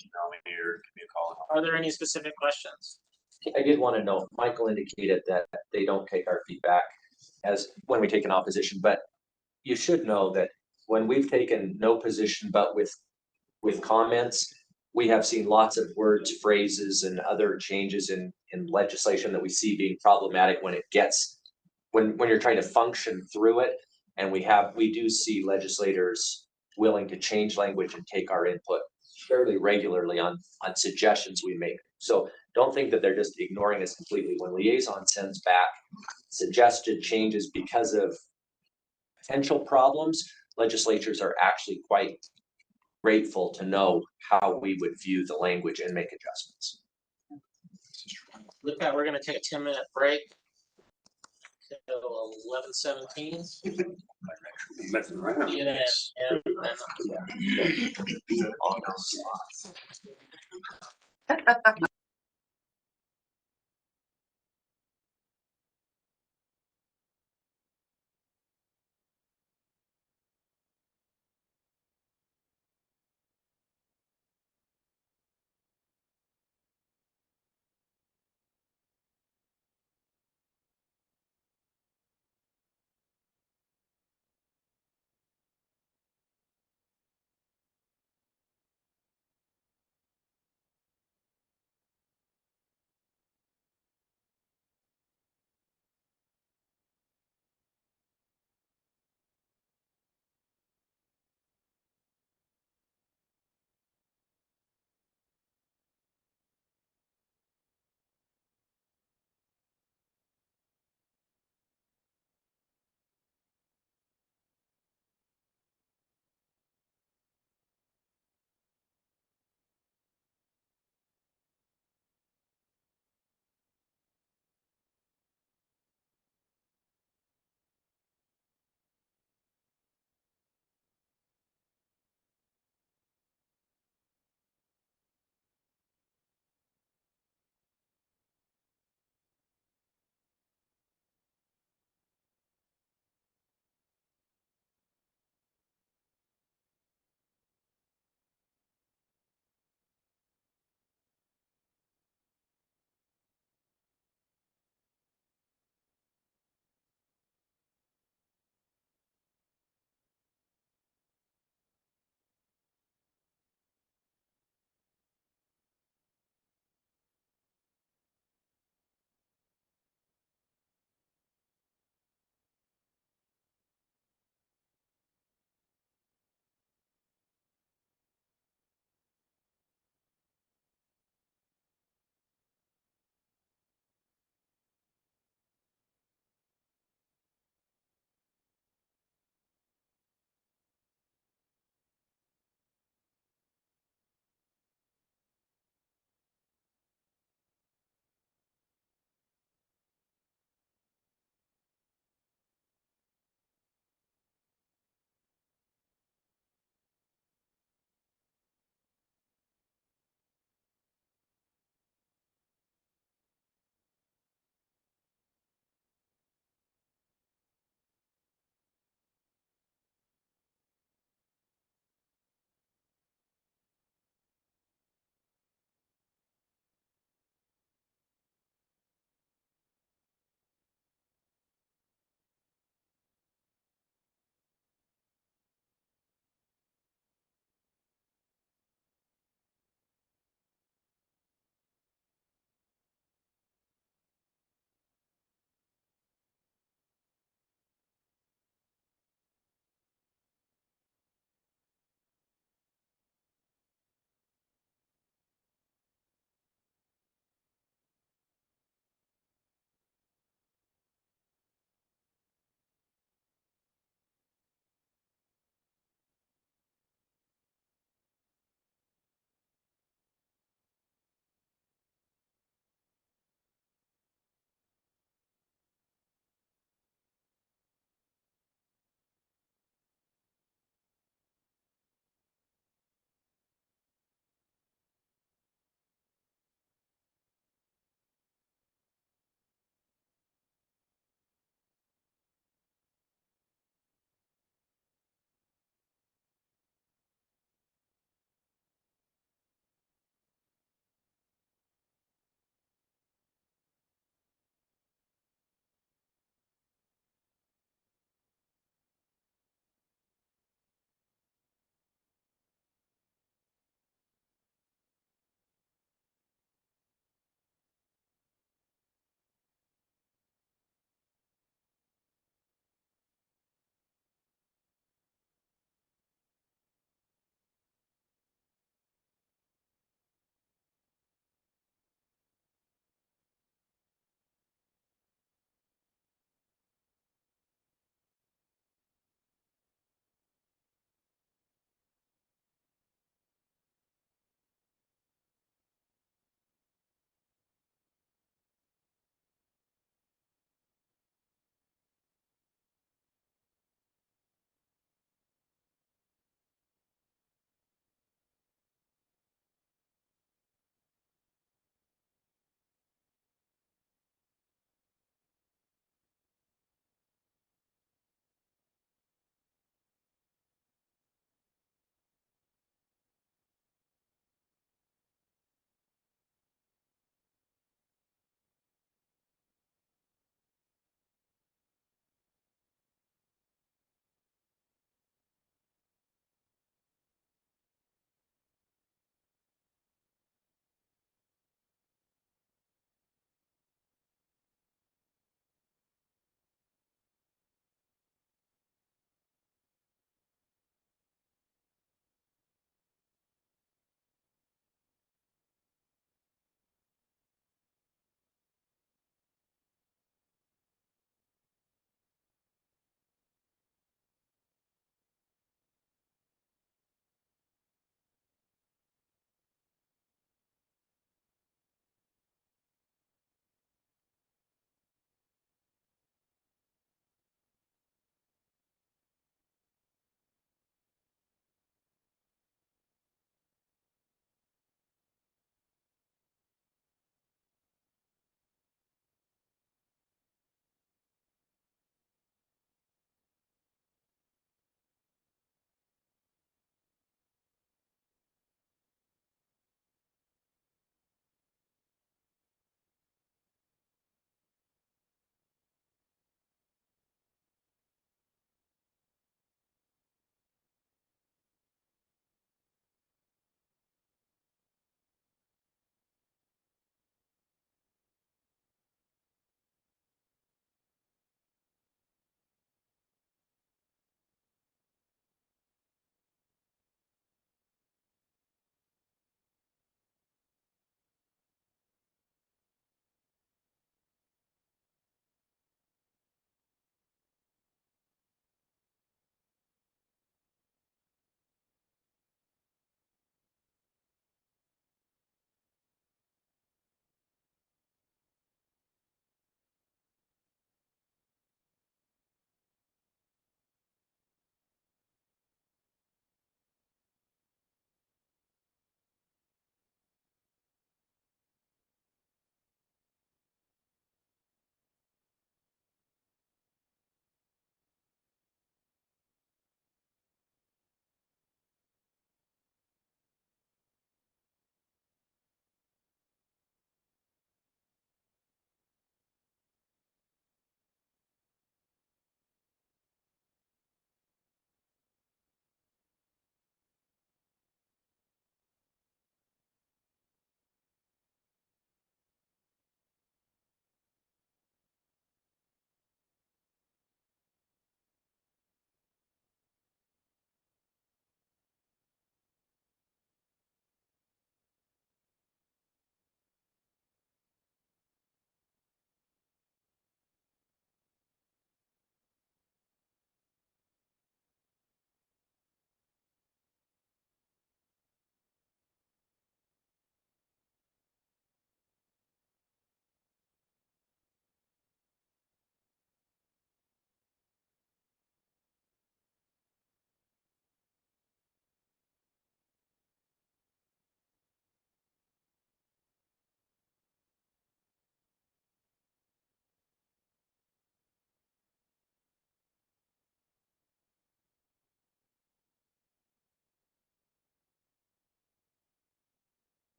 Email me or give me a call. Are there any specific questions? I did want to know, Michael indicated that they don't take our feedback as when we take an opposition, but you should know that when we've taken no position but with comments, we have seen lots of words, phrases, and other changes in legislation that we see being problematic when it gets, when you're trying to function through it. And we do see legislators willing to change language and take our input fairly regularly on suggestions we make. So don't think that they're just ignoring us completely. When liaison sends back suggested changes because of potential problems, legislatures are actually quite grateful to know how we would view the language and make adjustments. With that, we're gonna take a 10-minute break till 11:17. Messing around.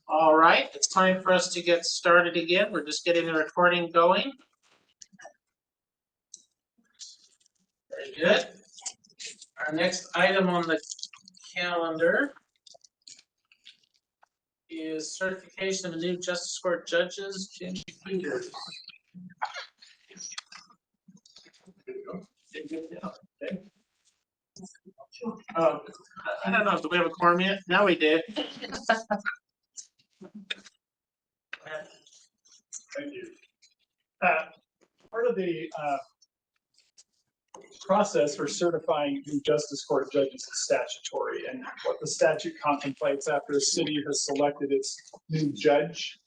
All right, it's time for us to get started again. We're just getting the recording going. Very good. Our next item on the calendar is certification of the new Justice Court judges, Jim Peters. I don't know, do we have a quorum yet? Now we did. Thank you. Part of the process for certifying new justice court judges is statutory, and what the statute contemplates after a city has selected its new judge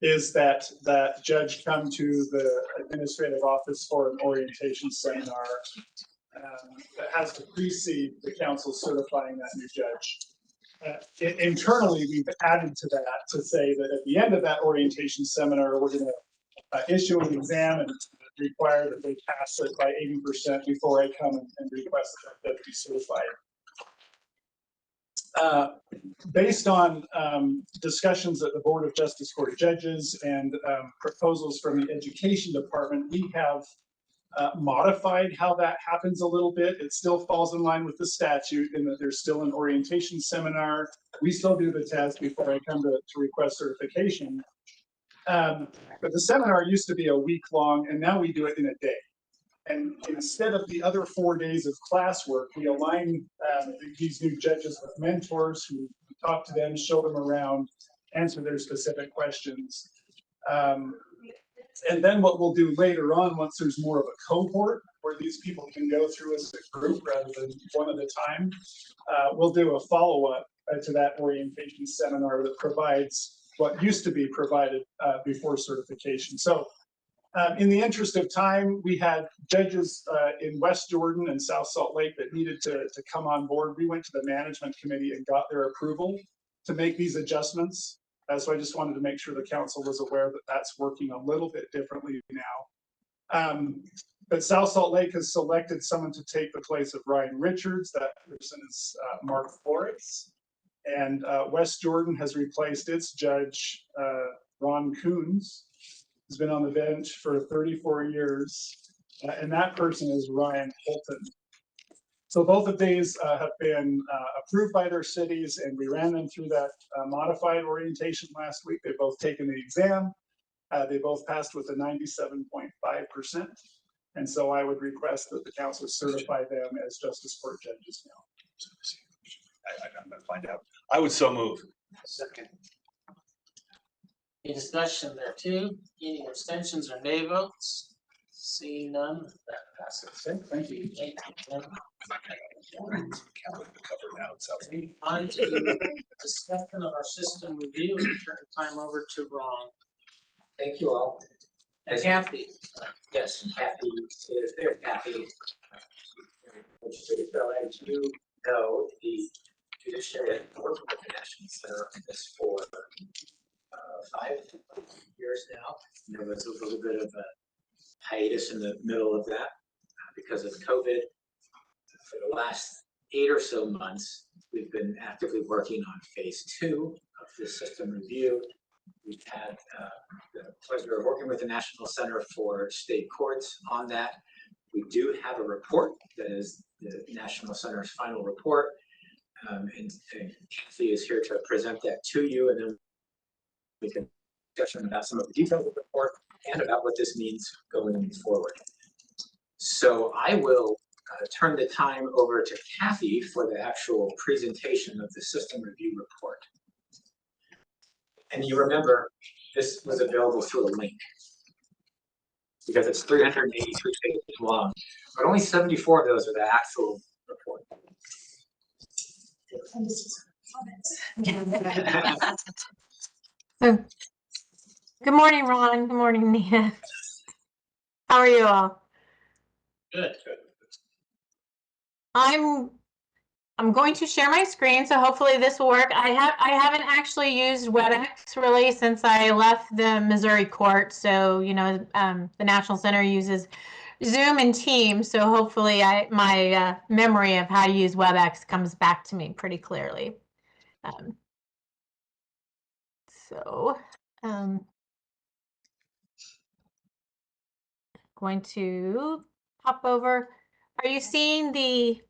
is that that judge come to the administrative office for an orientation seminar that has to precede the council certifying that new judge. Internally, we've added to that to say that at the end of that orientation seminar, we're going to issue an exam and require that they pass it by 80% before I come and request that be certified. Based on discussions at the Board of Justice Court judges and proposals from the Education Department, we have modified how that happens a little bit. It still falls in line with the statute in that there's still an orientation seminar. We still do the test before I come to request certification. But the seminar used to be a week long, and now we do it in a day. And instead of the other 4 days of classwork, we align these new judges with mentors who talk to them, show them around, answer their specific questions. And then what we'll do later on, once there's more of a cohort where these people can go through as a group rather than one at a time, we'll do a follow-up to that orientation seminar that provides what used to be provided before certification. So in the interest of time, we had judges in West Jordan and South Salt Lake that needed to come on board. We went to the management committee and got their approval to make these adjustments. So I just wanted to make sure the council was aware that that's working a little bit differently now. But South Salt Lake has selected someone to take the place of Ryan Richards. That person is Mark Flores. And West Jordan has replaced its judge, Ron Coons, who's been on the bench for 34 years. And that person is Ryan Holton. So both of these have been approved by their cities, and we ran them through that modified orientation last week. They've both taken the exam. They both passed with a 97.5%. And so I would request that the council certify them as justice court judges now. I'm gonna find out. I would so move. Second. Any discussion there too? Any abstentions or nay votes? Seeing none, that passes. Okay, thank you. On to discussion of our system review and turn time over to Ron. Thank you all. And Kathy. Yes, Kathy is there, Kathy. So as you know, the judiciary has been working with the National Center on this for 5 years now. There was a little bit of a hiatus in the middle of that because of COVID. For the last 8 or so months, we've been actively working on phase 2 of this system review. We've had the pleasure of working with the National Center for State Courts on that. We do have a report that is the National Center's final report. And Kathy is here to present that to you, and then we can discussion about some of the details of the report and about what this means going forward. So I will turn the time over to Kathy for the actual presentation of the system review report. And you remember, this was available through a link because it's 383 pages long, but only 74 of those are the actual report. So, good morning, Ron. Good morning, Nia. How are you all? Good. I'm going to share my screen, so hopefully this will work. I haven't actually used WebEx really since I left the Missouri court. So the National Center uses Zoom and Teams. So hopefully my memory of how to use WebEx comes back to me pretty clearly. Um, so, going to pop over. Are you seeing the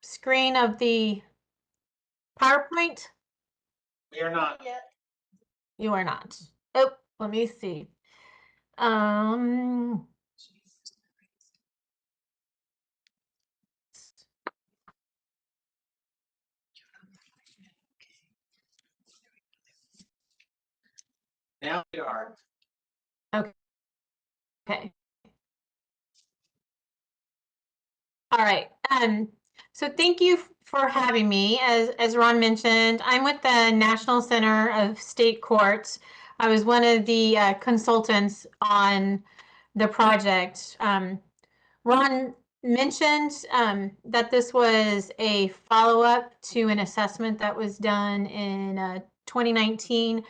screen of the PowerPoint? We are not. You are not. Oh, let me see. Um, Now we are. okay. All right. So thank you for having me. As Ron mentioned, I'm with the National Center of State Courts. I was one of the consultants on the project. Ron mentioned that this was a follow-up to an assessment that was done in 2019.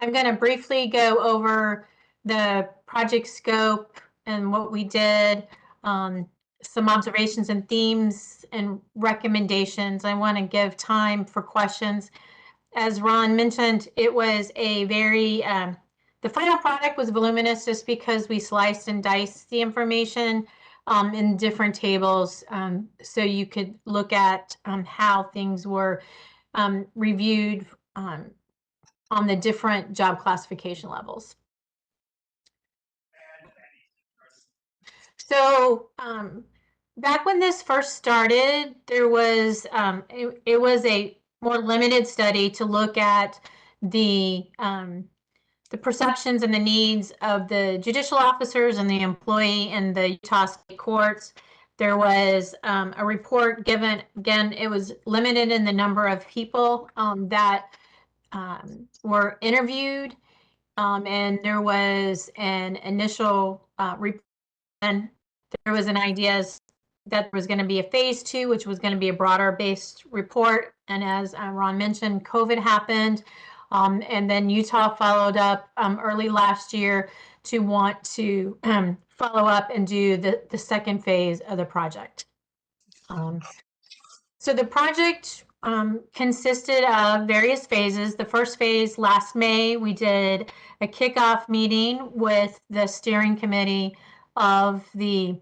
I'm going to briefly go over the project scope and what we did, some observations and themes and recommendations. I want to give time for questions. As Ron mentioned, it was a very, the final product was voluminous just because we sliced and diced the information in different tables, so you could look at how things were reviewed on the different job classification levels. So back when this first started, there was it was a more limited study to look at the perceptions and the needs of the judicial officers and the employee in the Utah State Courts. There was a report given, again, it was limited in the number of people that were interviewed, and there was an initial report, and there was an idea that there was going to be a phase 2, which was going to be a broader based report. And as Ron mentioned, COVID happened. And then Utah followed up early last year to want to follow up and do the second phase of the project. So the project consisted of various phases. The first phase, last May, we did a kickoff meeting with the steering committee of the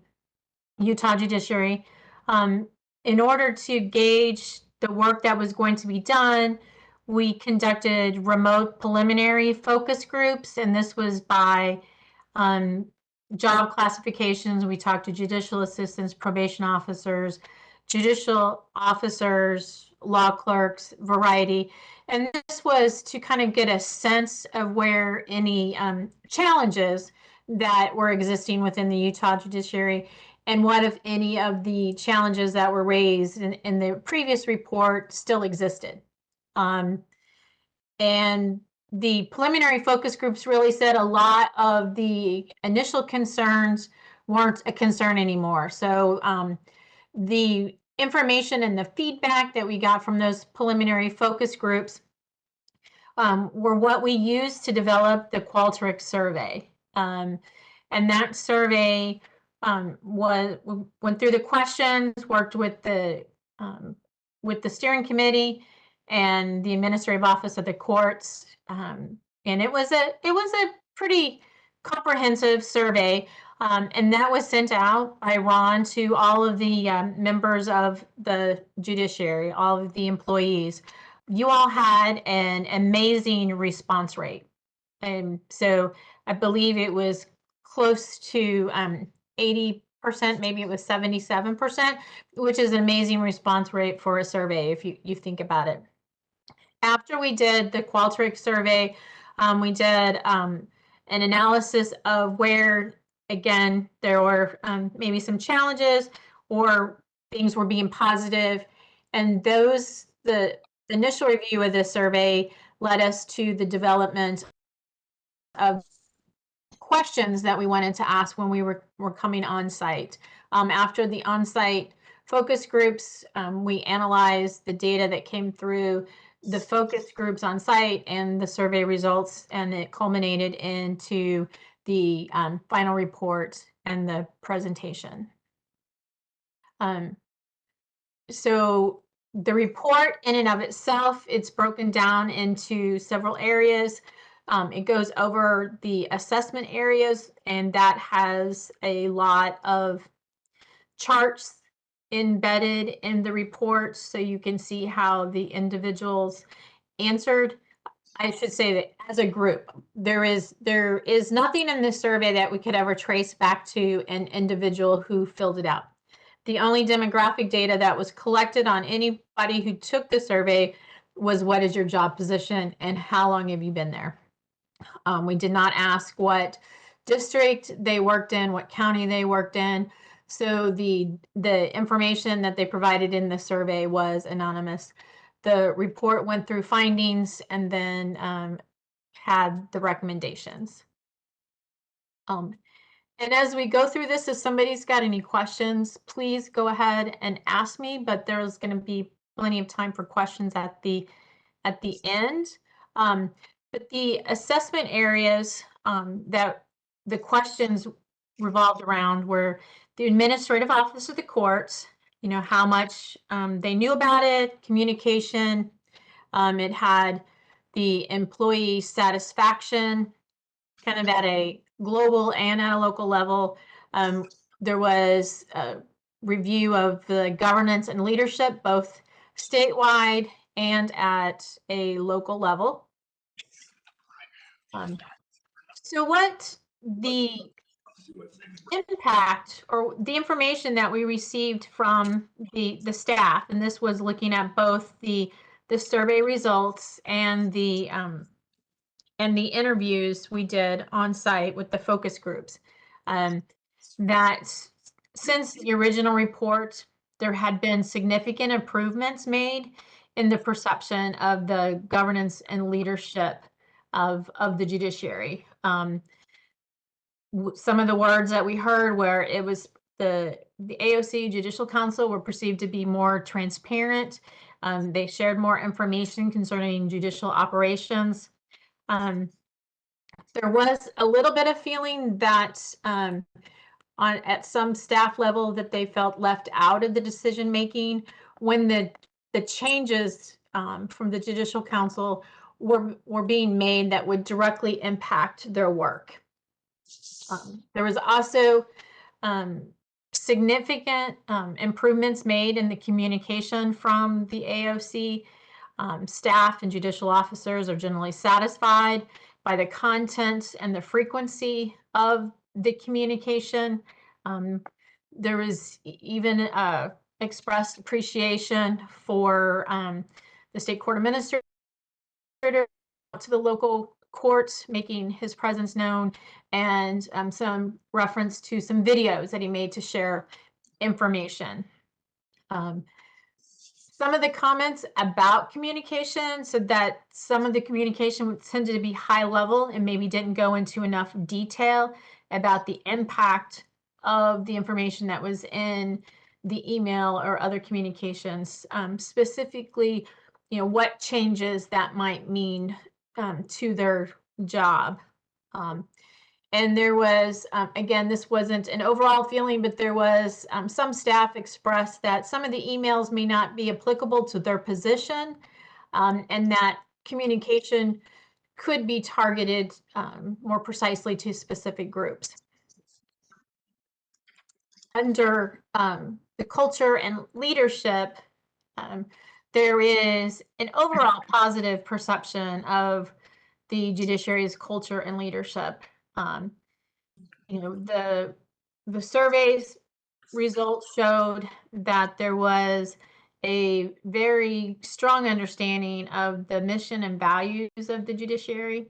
Utah Judiciary. In order to gauge the work that was going to be done, we conducted remote preliminary focus groups, and this was by job classifications. We talked to judicial assistants, probation officers, judicial officers, law clerks, variety. And this was to kind of get a sense of where any challenges that were existing within the Utah judiciary, and what if any of the challenges that were raised in the previous report still existed. And the preliminary focus groups really said a lot of the initial concerns weren't a concern anymore. So the information and the feedback that we got from those preliminary focus groups were what we used to develop the Qualtrics survey. And that survey went through the questions, worked with the steering committee and the administrative office of the courts, and it was a pretty comprehensive survey, and that was sent out by Ron to all of the members of the judiciary, all of the employees. You all had an amazing response rate, and so I believe it was close to 80%, maybe it was 77%, which is an amazing response rate for a survey if you think about it. After we did the Qualtrics survey, we did an analysis of where, again, there were maybe some challenges or things were being positive, and the initial review of this survey led us to the development of questions that we wanted to ask when we were coming on site. After the on-site focus groups, we analyzed the data that came through the focus groups on site and the survey results, and it culminated into the final report and the presentation. So The report in and of itself, it's broken down into several areas. It goes over the assessment areas, and that has a lot of charts embedded in the report, so you can see how the individuals answered. I should say that as a group, there is nothing in this survey that we could ever trace back to an individual who filled it out. The only demographic data that was collected on anybody who took the survey was what is your job position and how long have you been there. We did not ask what district they worked in, what county they worked in. So the information that they provided in the survey was anonymous. The report went through findings and then had the recommendations. And as we go through this, if somebody's got any questions, please go ahead and ask me, but there's going to be plenty of time for questions at the end. But the assessment areas that the questions revolved around were the administrative office of the courts, you know, how much they knew about it, communication. It had the employee satisfaction, kind of at a global and at a local level. There was a review of the governance and leadership, both statewide and at a local level. So what the impact or the information that we received from the staff, and this was looking at both the survey results and the interviews we did on site with the focus groups, that since the original report, there had been significant improvements made in the perception of the governance and leadership of the judiciary. Some of the words that we heard where it was the AOC Judicial Council were perceived to be more transparent. They shared more information concerning judicial operations. There was a little bit of feeling that at some staff level that they felt left out of the decision making when the changes from the Judicial Council were being made that would directly impact their work. There was also significant improvements made in the communication from the AOC. Staff and judicial officers are generally satisfied by the content and the frequency of the communication. There was even expressed appreciation for the state court administrator to the local courts, making his presence known, and some reference to some videos that he made to share information. Some of the comments about communication said that some of the communication tended to be high level and maybe didn't go into enough detail about the impact of the information that was in the email or other communications, specifically, you know, what changes that might mean to their job. And there was, again, this wasn't an overall feeling, but there was some staff expressed that some of the emails may not be applicable to their position, and that communication could be targeted more precisely to specific groups. Under the culture and leadership, there is an overall positive perception of the judiciary's culture and leadership. You know, the surveys results showed that there was a very strong understanding of the mission and values of the judiciary.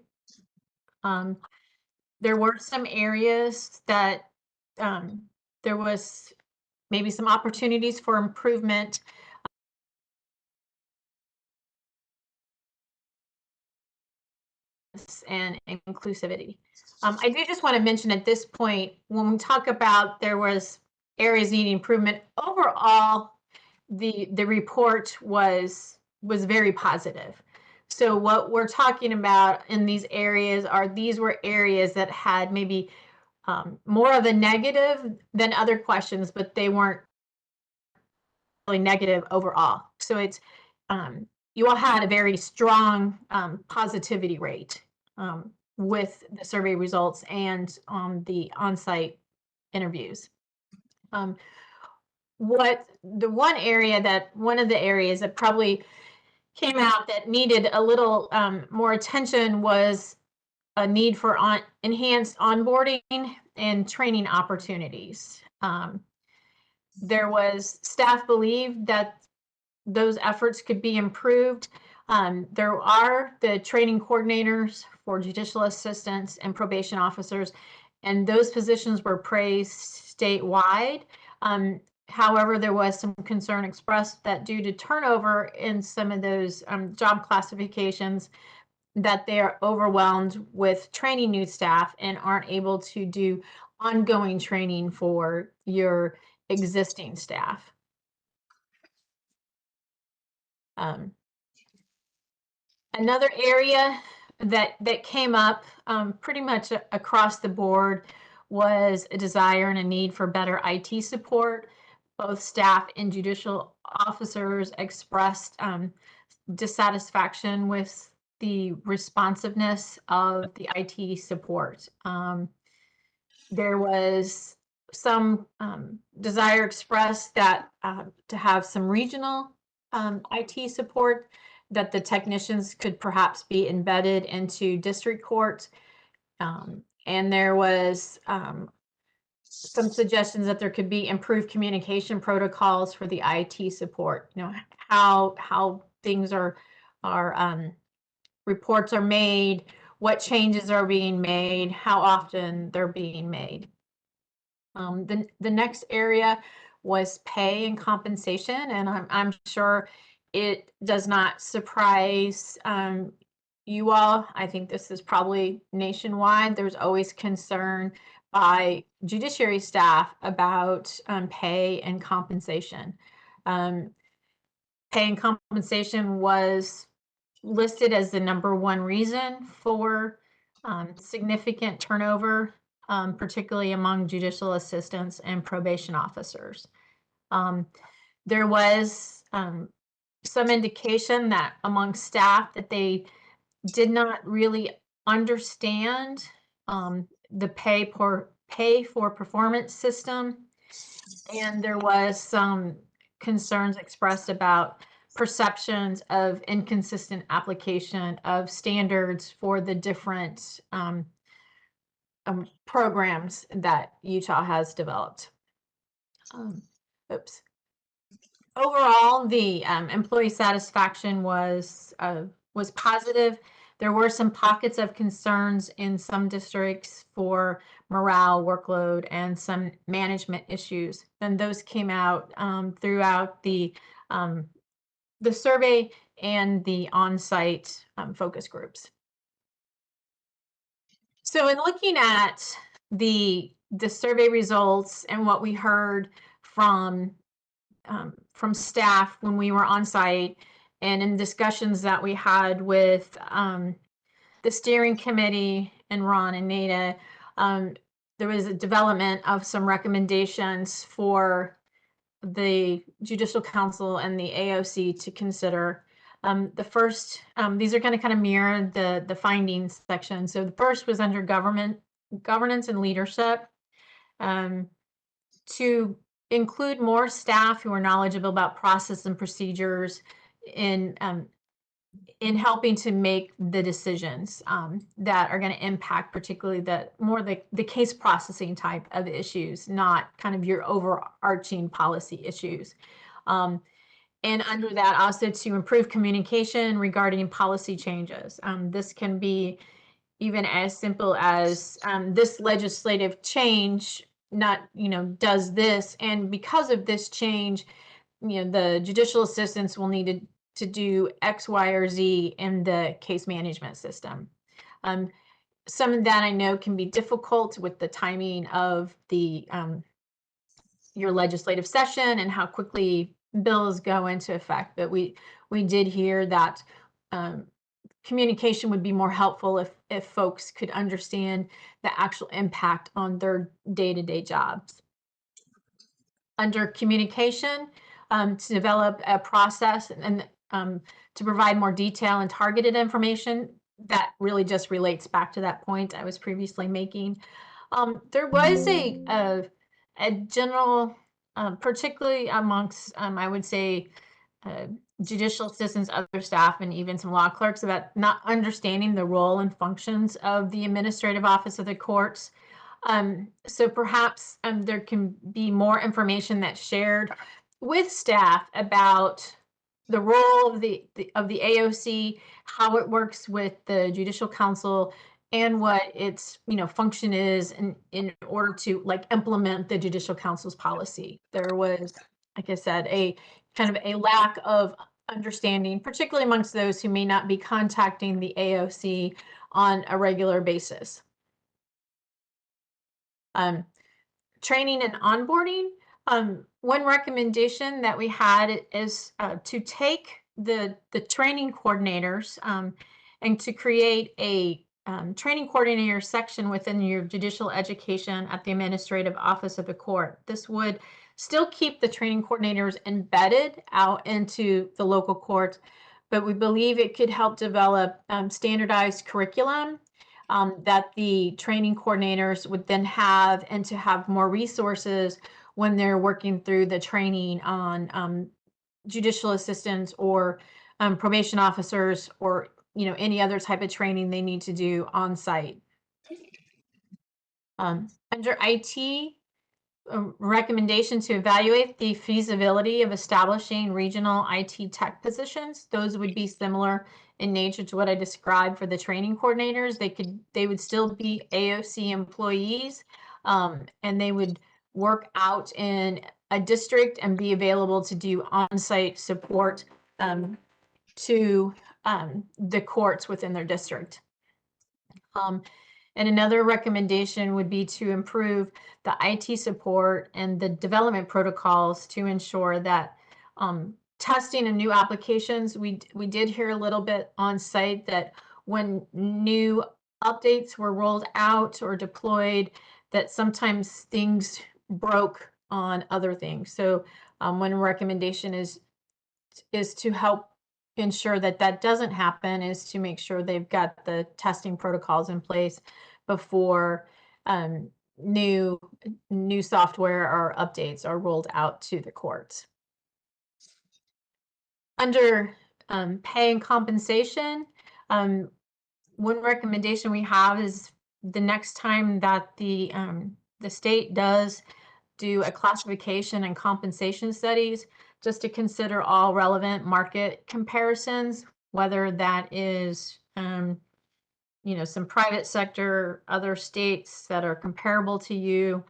There were some areas that there was maybe some opportunities for improvement. And inclusivity. I do just want to mention at this point, when we talk about there was areas needing improvement, overall, the report was very positive. So what we're talking about in these areas these were areas that had maybe more of a negative than other questions, but they weren't negative overall. So it's, you all had a very strong positivity rate with the survey results and the on-site interviews. One of the areas that probably came out that needed a little more attention was a need for enhanced onboarding and training opportunities. There was staff believed that those efforts could be improved. There are the training coordinators for judicial assistants and probation officers, and those positions were praised statewide. However, there was some concern expressed that due to turnover in some of those job classifications, that they are overwhelmed with training new staff and aren't able to do ongoing training for your existing staff. Another area that came up pretty much across the board was a desire and a need for better IT support. Both staff and judicial officers expressed dissatisfaction with the responsiveness of the IT support. There was some desire expressed that to have some regional IT support, that the technicians could perhaps be embedded into district court. And there was some suggestions that there could be improved communication protocols for the IT support. You know, how things are reports are made, what changes are being made, how often they're being made. The next area was pay and compensation, and I'm sure it does not surprise you all. I think this is probably nationwide. There's always concern by judiciary staff about pay and compensation. Pay and compensation was listed as the #1 reason for significant turnover, particularly among judicial assistants and probation officers. There was some indication that among staff that they did not really understand the pay for performance system, and there was some concerns expressed about perceptions of inconsistent application of standards for the different programs that Utah has developed. Overall, the employee satisfaction was positive. There were some pockets of concerns in some districts for morale, workload, and some management issues. And those came out throughout the survey and the on-site focus groups. So in looking at the survey results and what we heard from staff when we were on site, and in discussions that we had with the steering committee and Ron and Nada, there was a development of some recommendations for the Judicial Council and the AOC to consider. The first, these are going to kind of mirror the findings section. So the first was under governance and leadership, to include more staff who are knowledgeable about process and procedures in helping to make the decisions that are going to impact particularly the case processing type of issues, not kind of your overarching policy issues. And under that, also to improve communication regarding policy changes. This can be even as simple as this legislative change does this, and because of this change, the judicial assistants will need to do X, Y, or Z in the case management system. Some of that I know can be difficult with the timing of your legislative session and how quickly bills go into effect. But we did hear that communication would be more helpful if folks could understand the actual impact on their day-to-day jobs. Under communication, to develop a process and to provide more detail and targeted information that really just relates back to that point I was previously making. There was a general, particularly amongst, I would say, judicial assistants, other staff, and even some law clerks about not understanding the role and functions of the administrative office of the courts. So perhaps there can be more information that's shared with staff about the role of the AOC, how it works with the Judicial Council, and what its function is in order to like implement the Judicial Council's policy. There was, like I said, a kind of a lack of understanding, particularly amongst those who may not be contacting the AOC on a regular basis. Training and onboarding. One recommendation that we had is to take the training coordinators and to create a training coordinator section within your judicial education at the administrative office of the court. This would still keep the training coordinators embedded out into the local courts, but we believe it could help develop standardized curriculum that the training coordinators would then have, and to have more resources when they're working through the training on judicial assistants or probation officers, or any other type of training they need to do on site. Under IT, a recommendation to evaluate the feasibility of establishing regional IT tech positions. Those would be similar in nature to what I described for the training coordinators. They would still be AOC employees, and they would work out in a district and be available to do on-site support to the courts within their district. And another recommendation would be to improve the IT support and the development protocols to ensure that testing of new applications, we did hear a little bit on site that when new updates were rolled out or deployed, that sometimes things broke on other things. So one recommendation is to help ensure that that doesn't happen, is to make sure they've got the testing protocols in place before new software or updates are rolled out to the courts. Under pay and compensation, one recommendation we have is the next time that the state does do a classification and compensation studies, just to consider all relevant market comparisons, whether that is some private sector, other states that are comparable to you.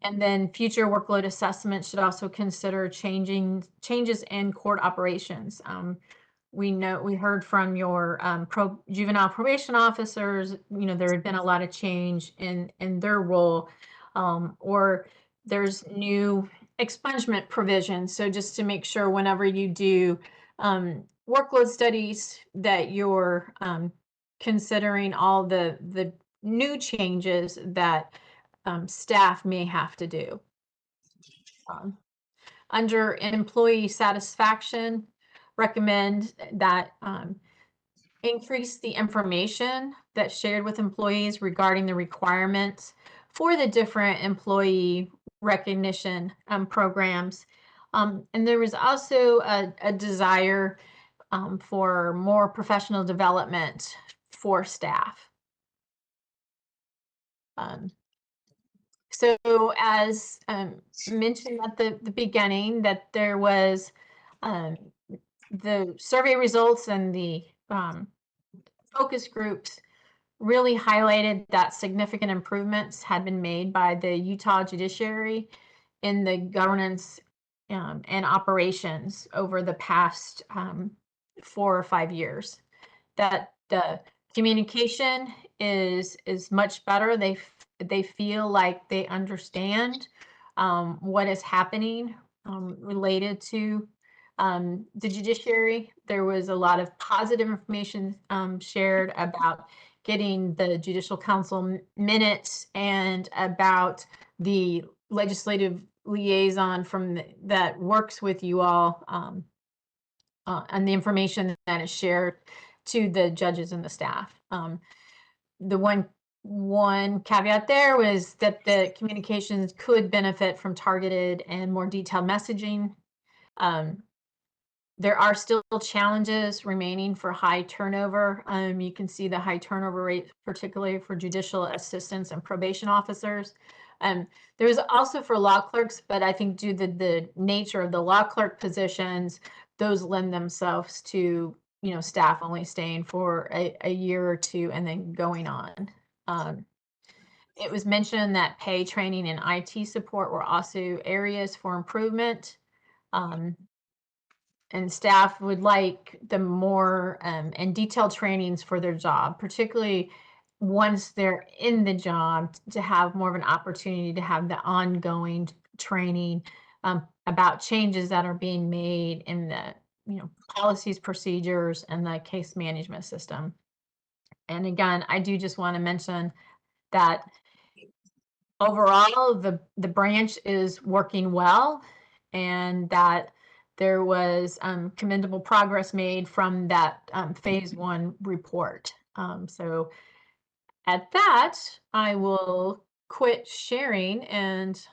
And then future workload assessment should also consider changes in court operations. We heard from your juvenile probation officers, there had been a lot of change in their role, or there's new expungement provisions. So just to make sure whenever you do workload studies that you're considering all the new changes that staff may have to do. Under employee satisfaction, recommend that increase the information that's shared with employees regarding the requirements for the different employee recognition programs. And there was also a desire for more professional development for staff. So as mentioned at the beginning, that there was the survey results and the focus groups really highlighted that significant improvements had been made by the Utah judiciary in the governance and operations over the past 4 or 5 years. That the communication is much better. They feel like they understand what is happening related to the judiciary. There was a lot of positive information shared about getting the Judicial Council minutes and about the legislative liaison that works with you all and the information that is shared to the judges and the staff. The one caveat there was that the communications could benefit from targeted and more detailed messaging. There are still challenges remaining for high turnover. You can see the high turnover rate, particularly for judicial assistants and probation officers. There's also for law clerks, but I think due to the nature of the law clerk positions, those lend themselves to, staff only staying for a year or two and then going on. It was mentioned that pay, training, and IT support were also areas for improvement. And staff would like the more and detailed trainings for their job, particularly once they're in the job, to have more of an opportunity to have the ongoing training about changes that are being made in the policies, procedures, and the case management system. And again, I do just want to mention that overall the branch is working well, and that there was commendable progress made from that phase 1 report. So at that, I will quit sharing and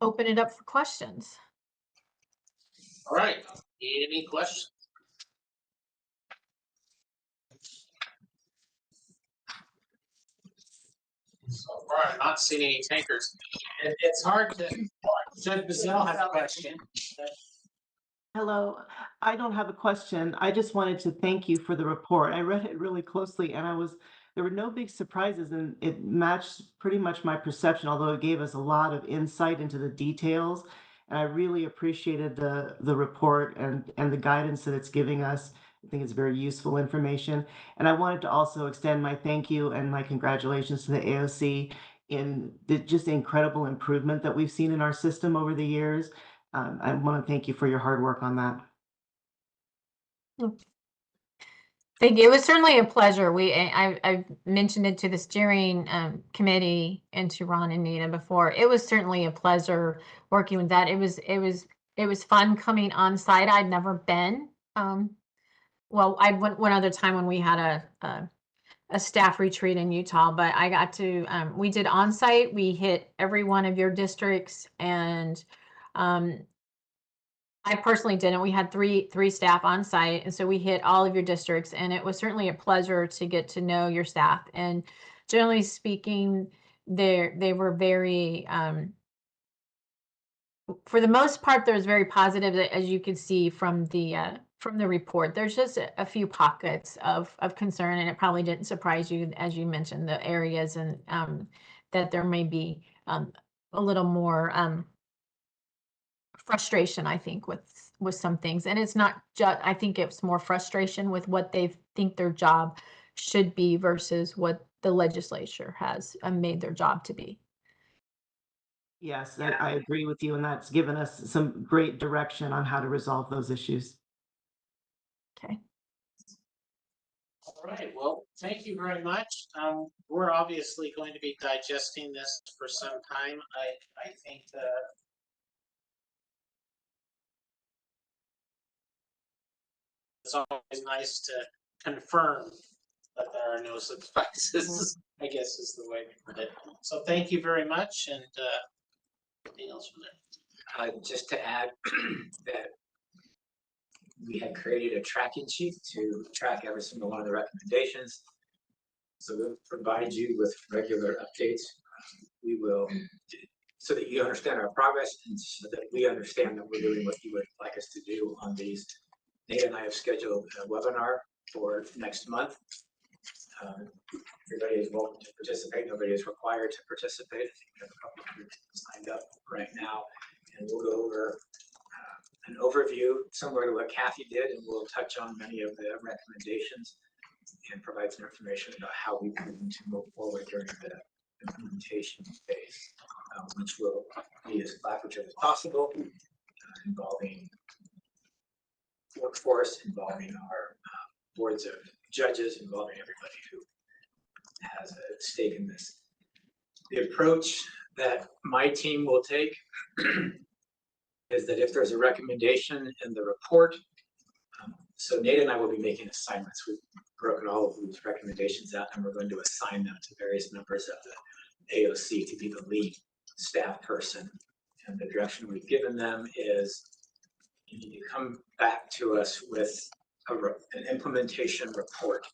open it up for questions. All right, any questions? So far, I'm not seeing any takers. It's hard to, Judge Bazell has a question. Hello, I don't have a question. I just wanted to thank you for the report. I read it really closely and there were no big surprises, and it matched pretty much my perception, although it gave us a lot of insight into the details. And I really appreciated the report and the guidance that it's giving us. I think it's very useful information. And I wanted to also extend my thank you and my congratulations to the AOC in just the incredible improvement that we've seen in our system over the years. I want to thank you for your hard work on that. Thank you. It was certainly a pleasure. I've mentioned it to the steering committee and to Ron and Nita before. It was certainly a pleasure working with that. It was fun coming on site. I'd never been. Well, I went one other time when we had a staff retreat in Utah, but I got to. We did on site. We hit every one of your districts, and I personally didn't. We had three staff on site, and so we hit all of your districts, and it was certainly a pleasure to get to know your staff. And generally speaking, they were very, for the most part, there was very positive, as you could see from the report. There's just a few pockets of concern, and it probably didn't surprise you, as you mentioned, the areas and that there may be a little more frustration, I think, with some things. And it's not just, I think it's more frustration with what they think their job should be versus what the legislature has made their job to be. Yes, I agree with you, and that's given us some great direction on how to resolve those issues. Okay. All right, well, thank you very much. We're obviously going to be digesting this for some time. I think it's always nice to confirm that there are no surprises, I guess is the way to put it. So thank you very much, and anything else from there? Just to add that we had created a tracking sheet to track every single one of the recommendations. So we'll provide you with regular updates. We will, so that you understand our progress and so that we understand that we're doing what you would like us to do on these. Nate and I have scheduled a webinar for next month. Everybody is welcome to participate. Nobody is required to participate. I think we have a couple of groups signed up right now, and we'll go over an overview similar to what Kathy did, and we'll touch on many of the recommendations and provide some information about how we plan to move forward during the implementation phase, which will be as collaborative as possible, involving workforce, involving our boards of judges, involving everybody who has a stake in this. The approach that my team will take is that if there's a recommendation in the report, so Nate and I will be making assignments. We've broken all of these recommendations out and we're going to assign them to various members of the AOC to be the lead staff person. And the direction we've given them is you need to come back to us with an implementation report.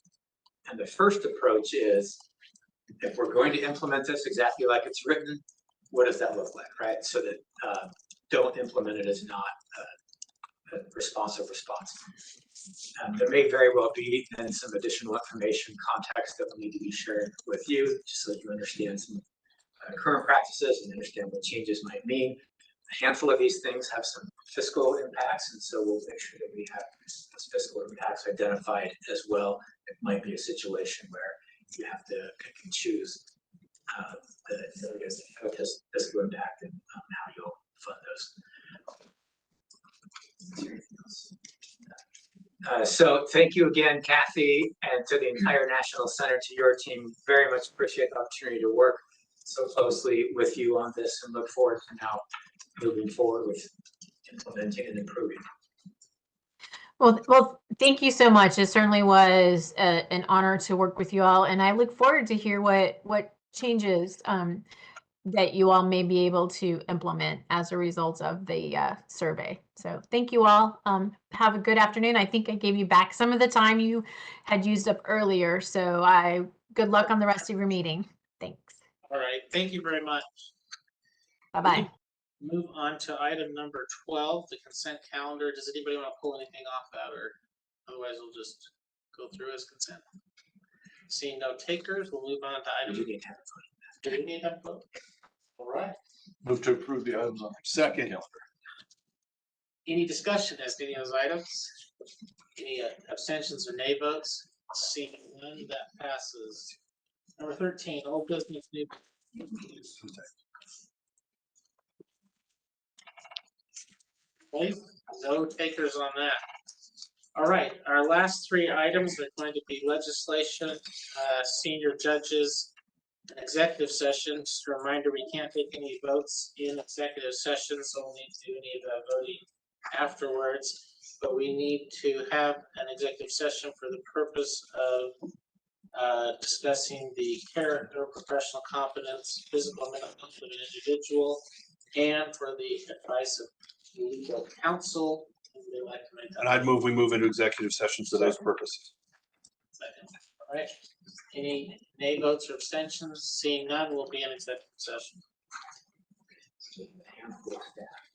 And the first approach is, if we're going to implement this exactly like it's written, what does that look like, right? So that don't implement it as not a responsive response. There may very well be then some additional information, context that will need to be shared with you, just so that you understand some current practices and understand what changes might mean. A handful of these things have some fiscal impacts, and so we'll make sure that we have those fiscal impacts identified as well. It might be a situation where you have to pick and choose the areas that have fiscal impact and how you'll fund those. So thank you again, Kathy, and to the entire National Center, to your team. Very much appreciate the opportunity to work so closely with you on this and look forward to now moving forward with implementing and improving. Well, thank you so much. It certainly was an honor to work with you all, and I look forward to hear what changes that you all may be able to implement as a result of the survey. So thank you all. Have a good afternoon. I think I gave you back some of the time you had used up earlier. So good luck on the rest of your meeting. Thanks. All right, thank you very much. Bye-bye. Move on to item number 12, the consent calendar. Does anybody want to pull anything off that, or otherwise we'll just go through as consent? Seeing no takers, we'll move on to item. Do we need to have a vote? All right. Move to approve the items on the second. Any discussion as to any of those items? Any abstentions or nay votes? Seeing none, that passes. Number 13, old business, new. Okay, no takers on that. All right, our last three items are going to be legislation, senior judges, and executive session. Just a reminder, we can't take any votes in executive session, so we'll need to do any of that voting afterwards. But we need to have an executive session for the purpose of discussing the character, professional competence, physical mental health of an individual, and for the advice of legal counsel. And I'd move, we move into executive session for those purposes. All right. Any nay votes or abstentions? Seeing none, we'll be in executive session.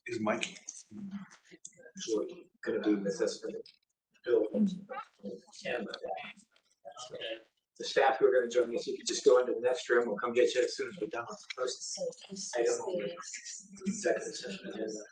Is Mike? Gonna be with us for the bill. And the staff who are gonna join us, you can just go into the next room. We'll come get you as soon as we're done with the first item on the executive session agenda.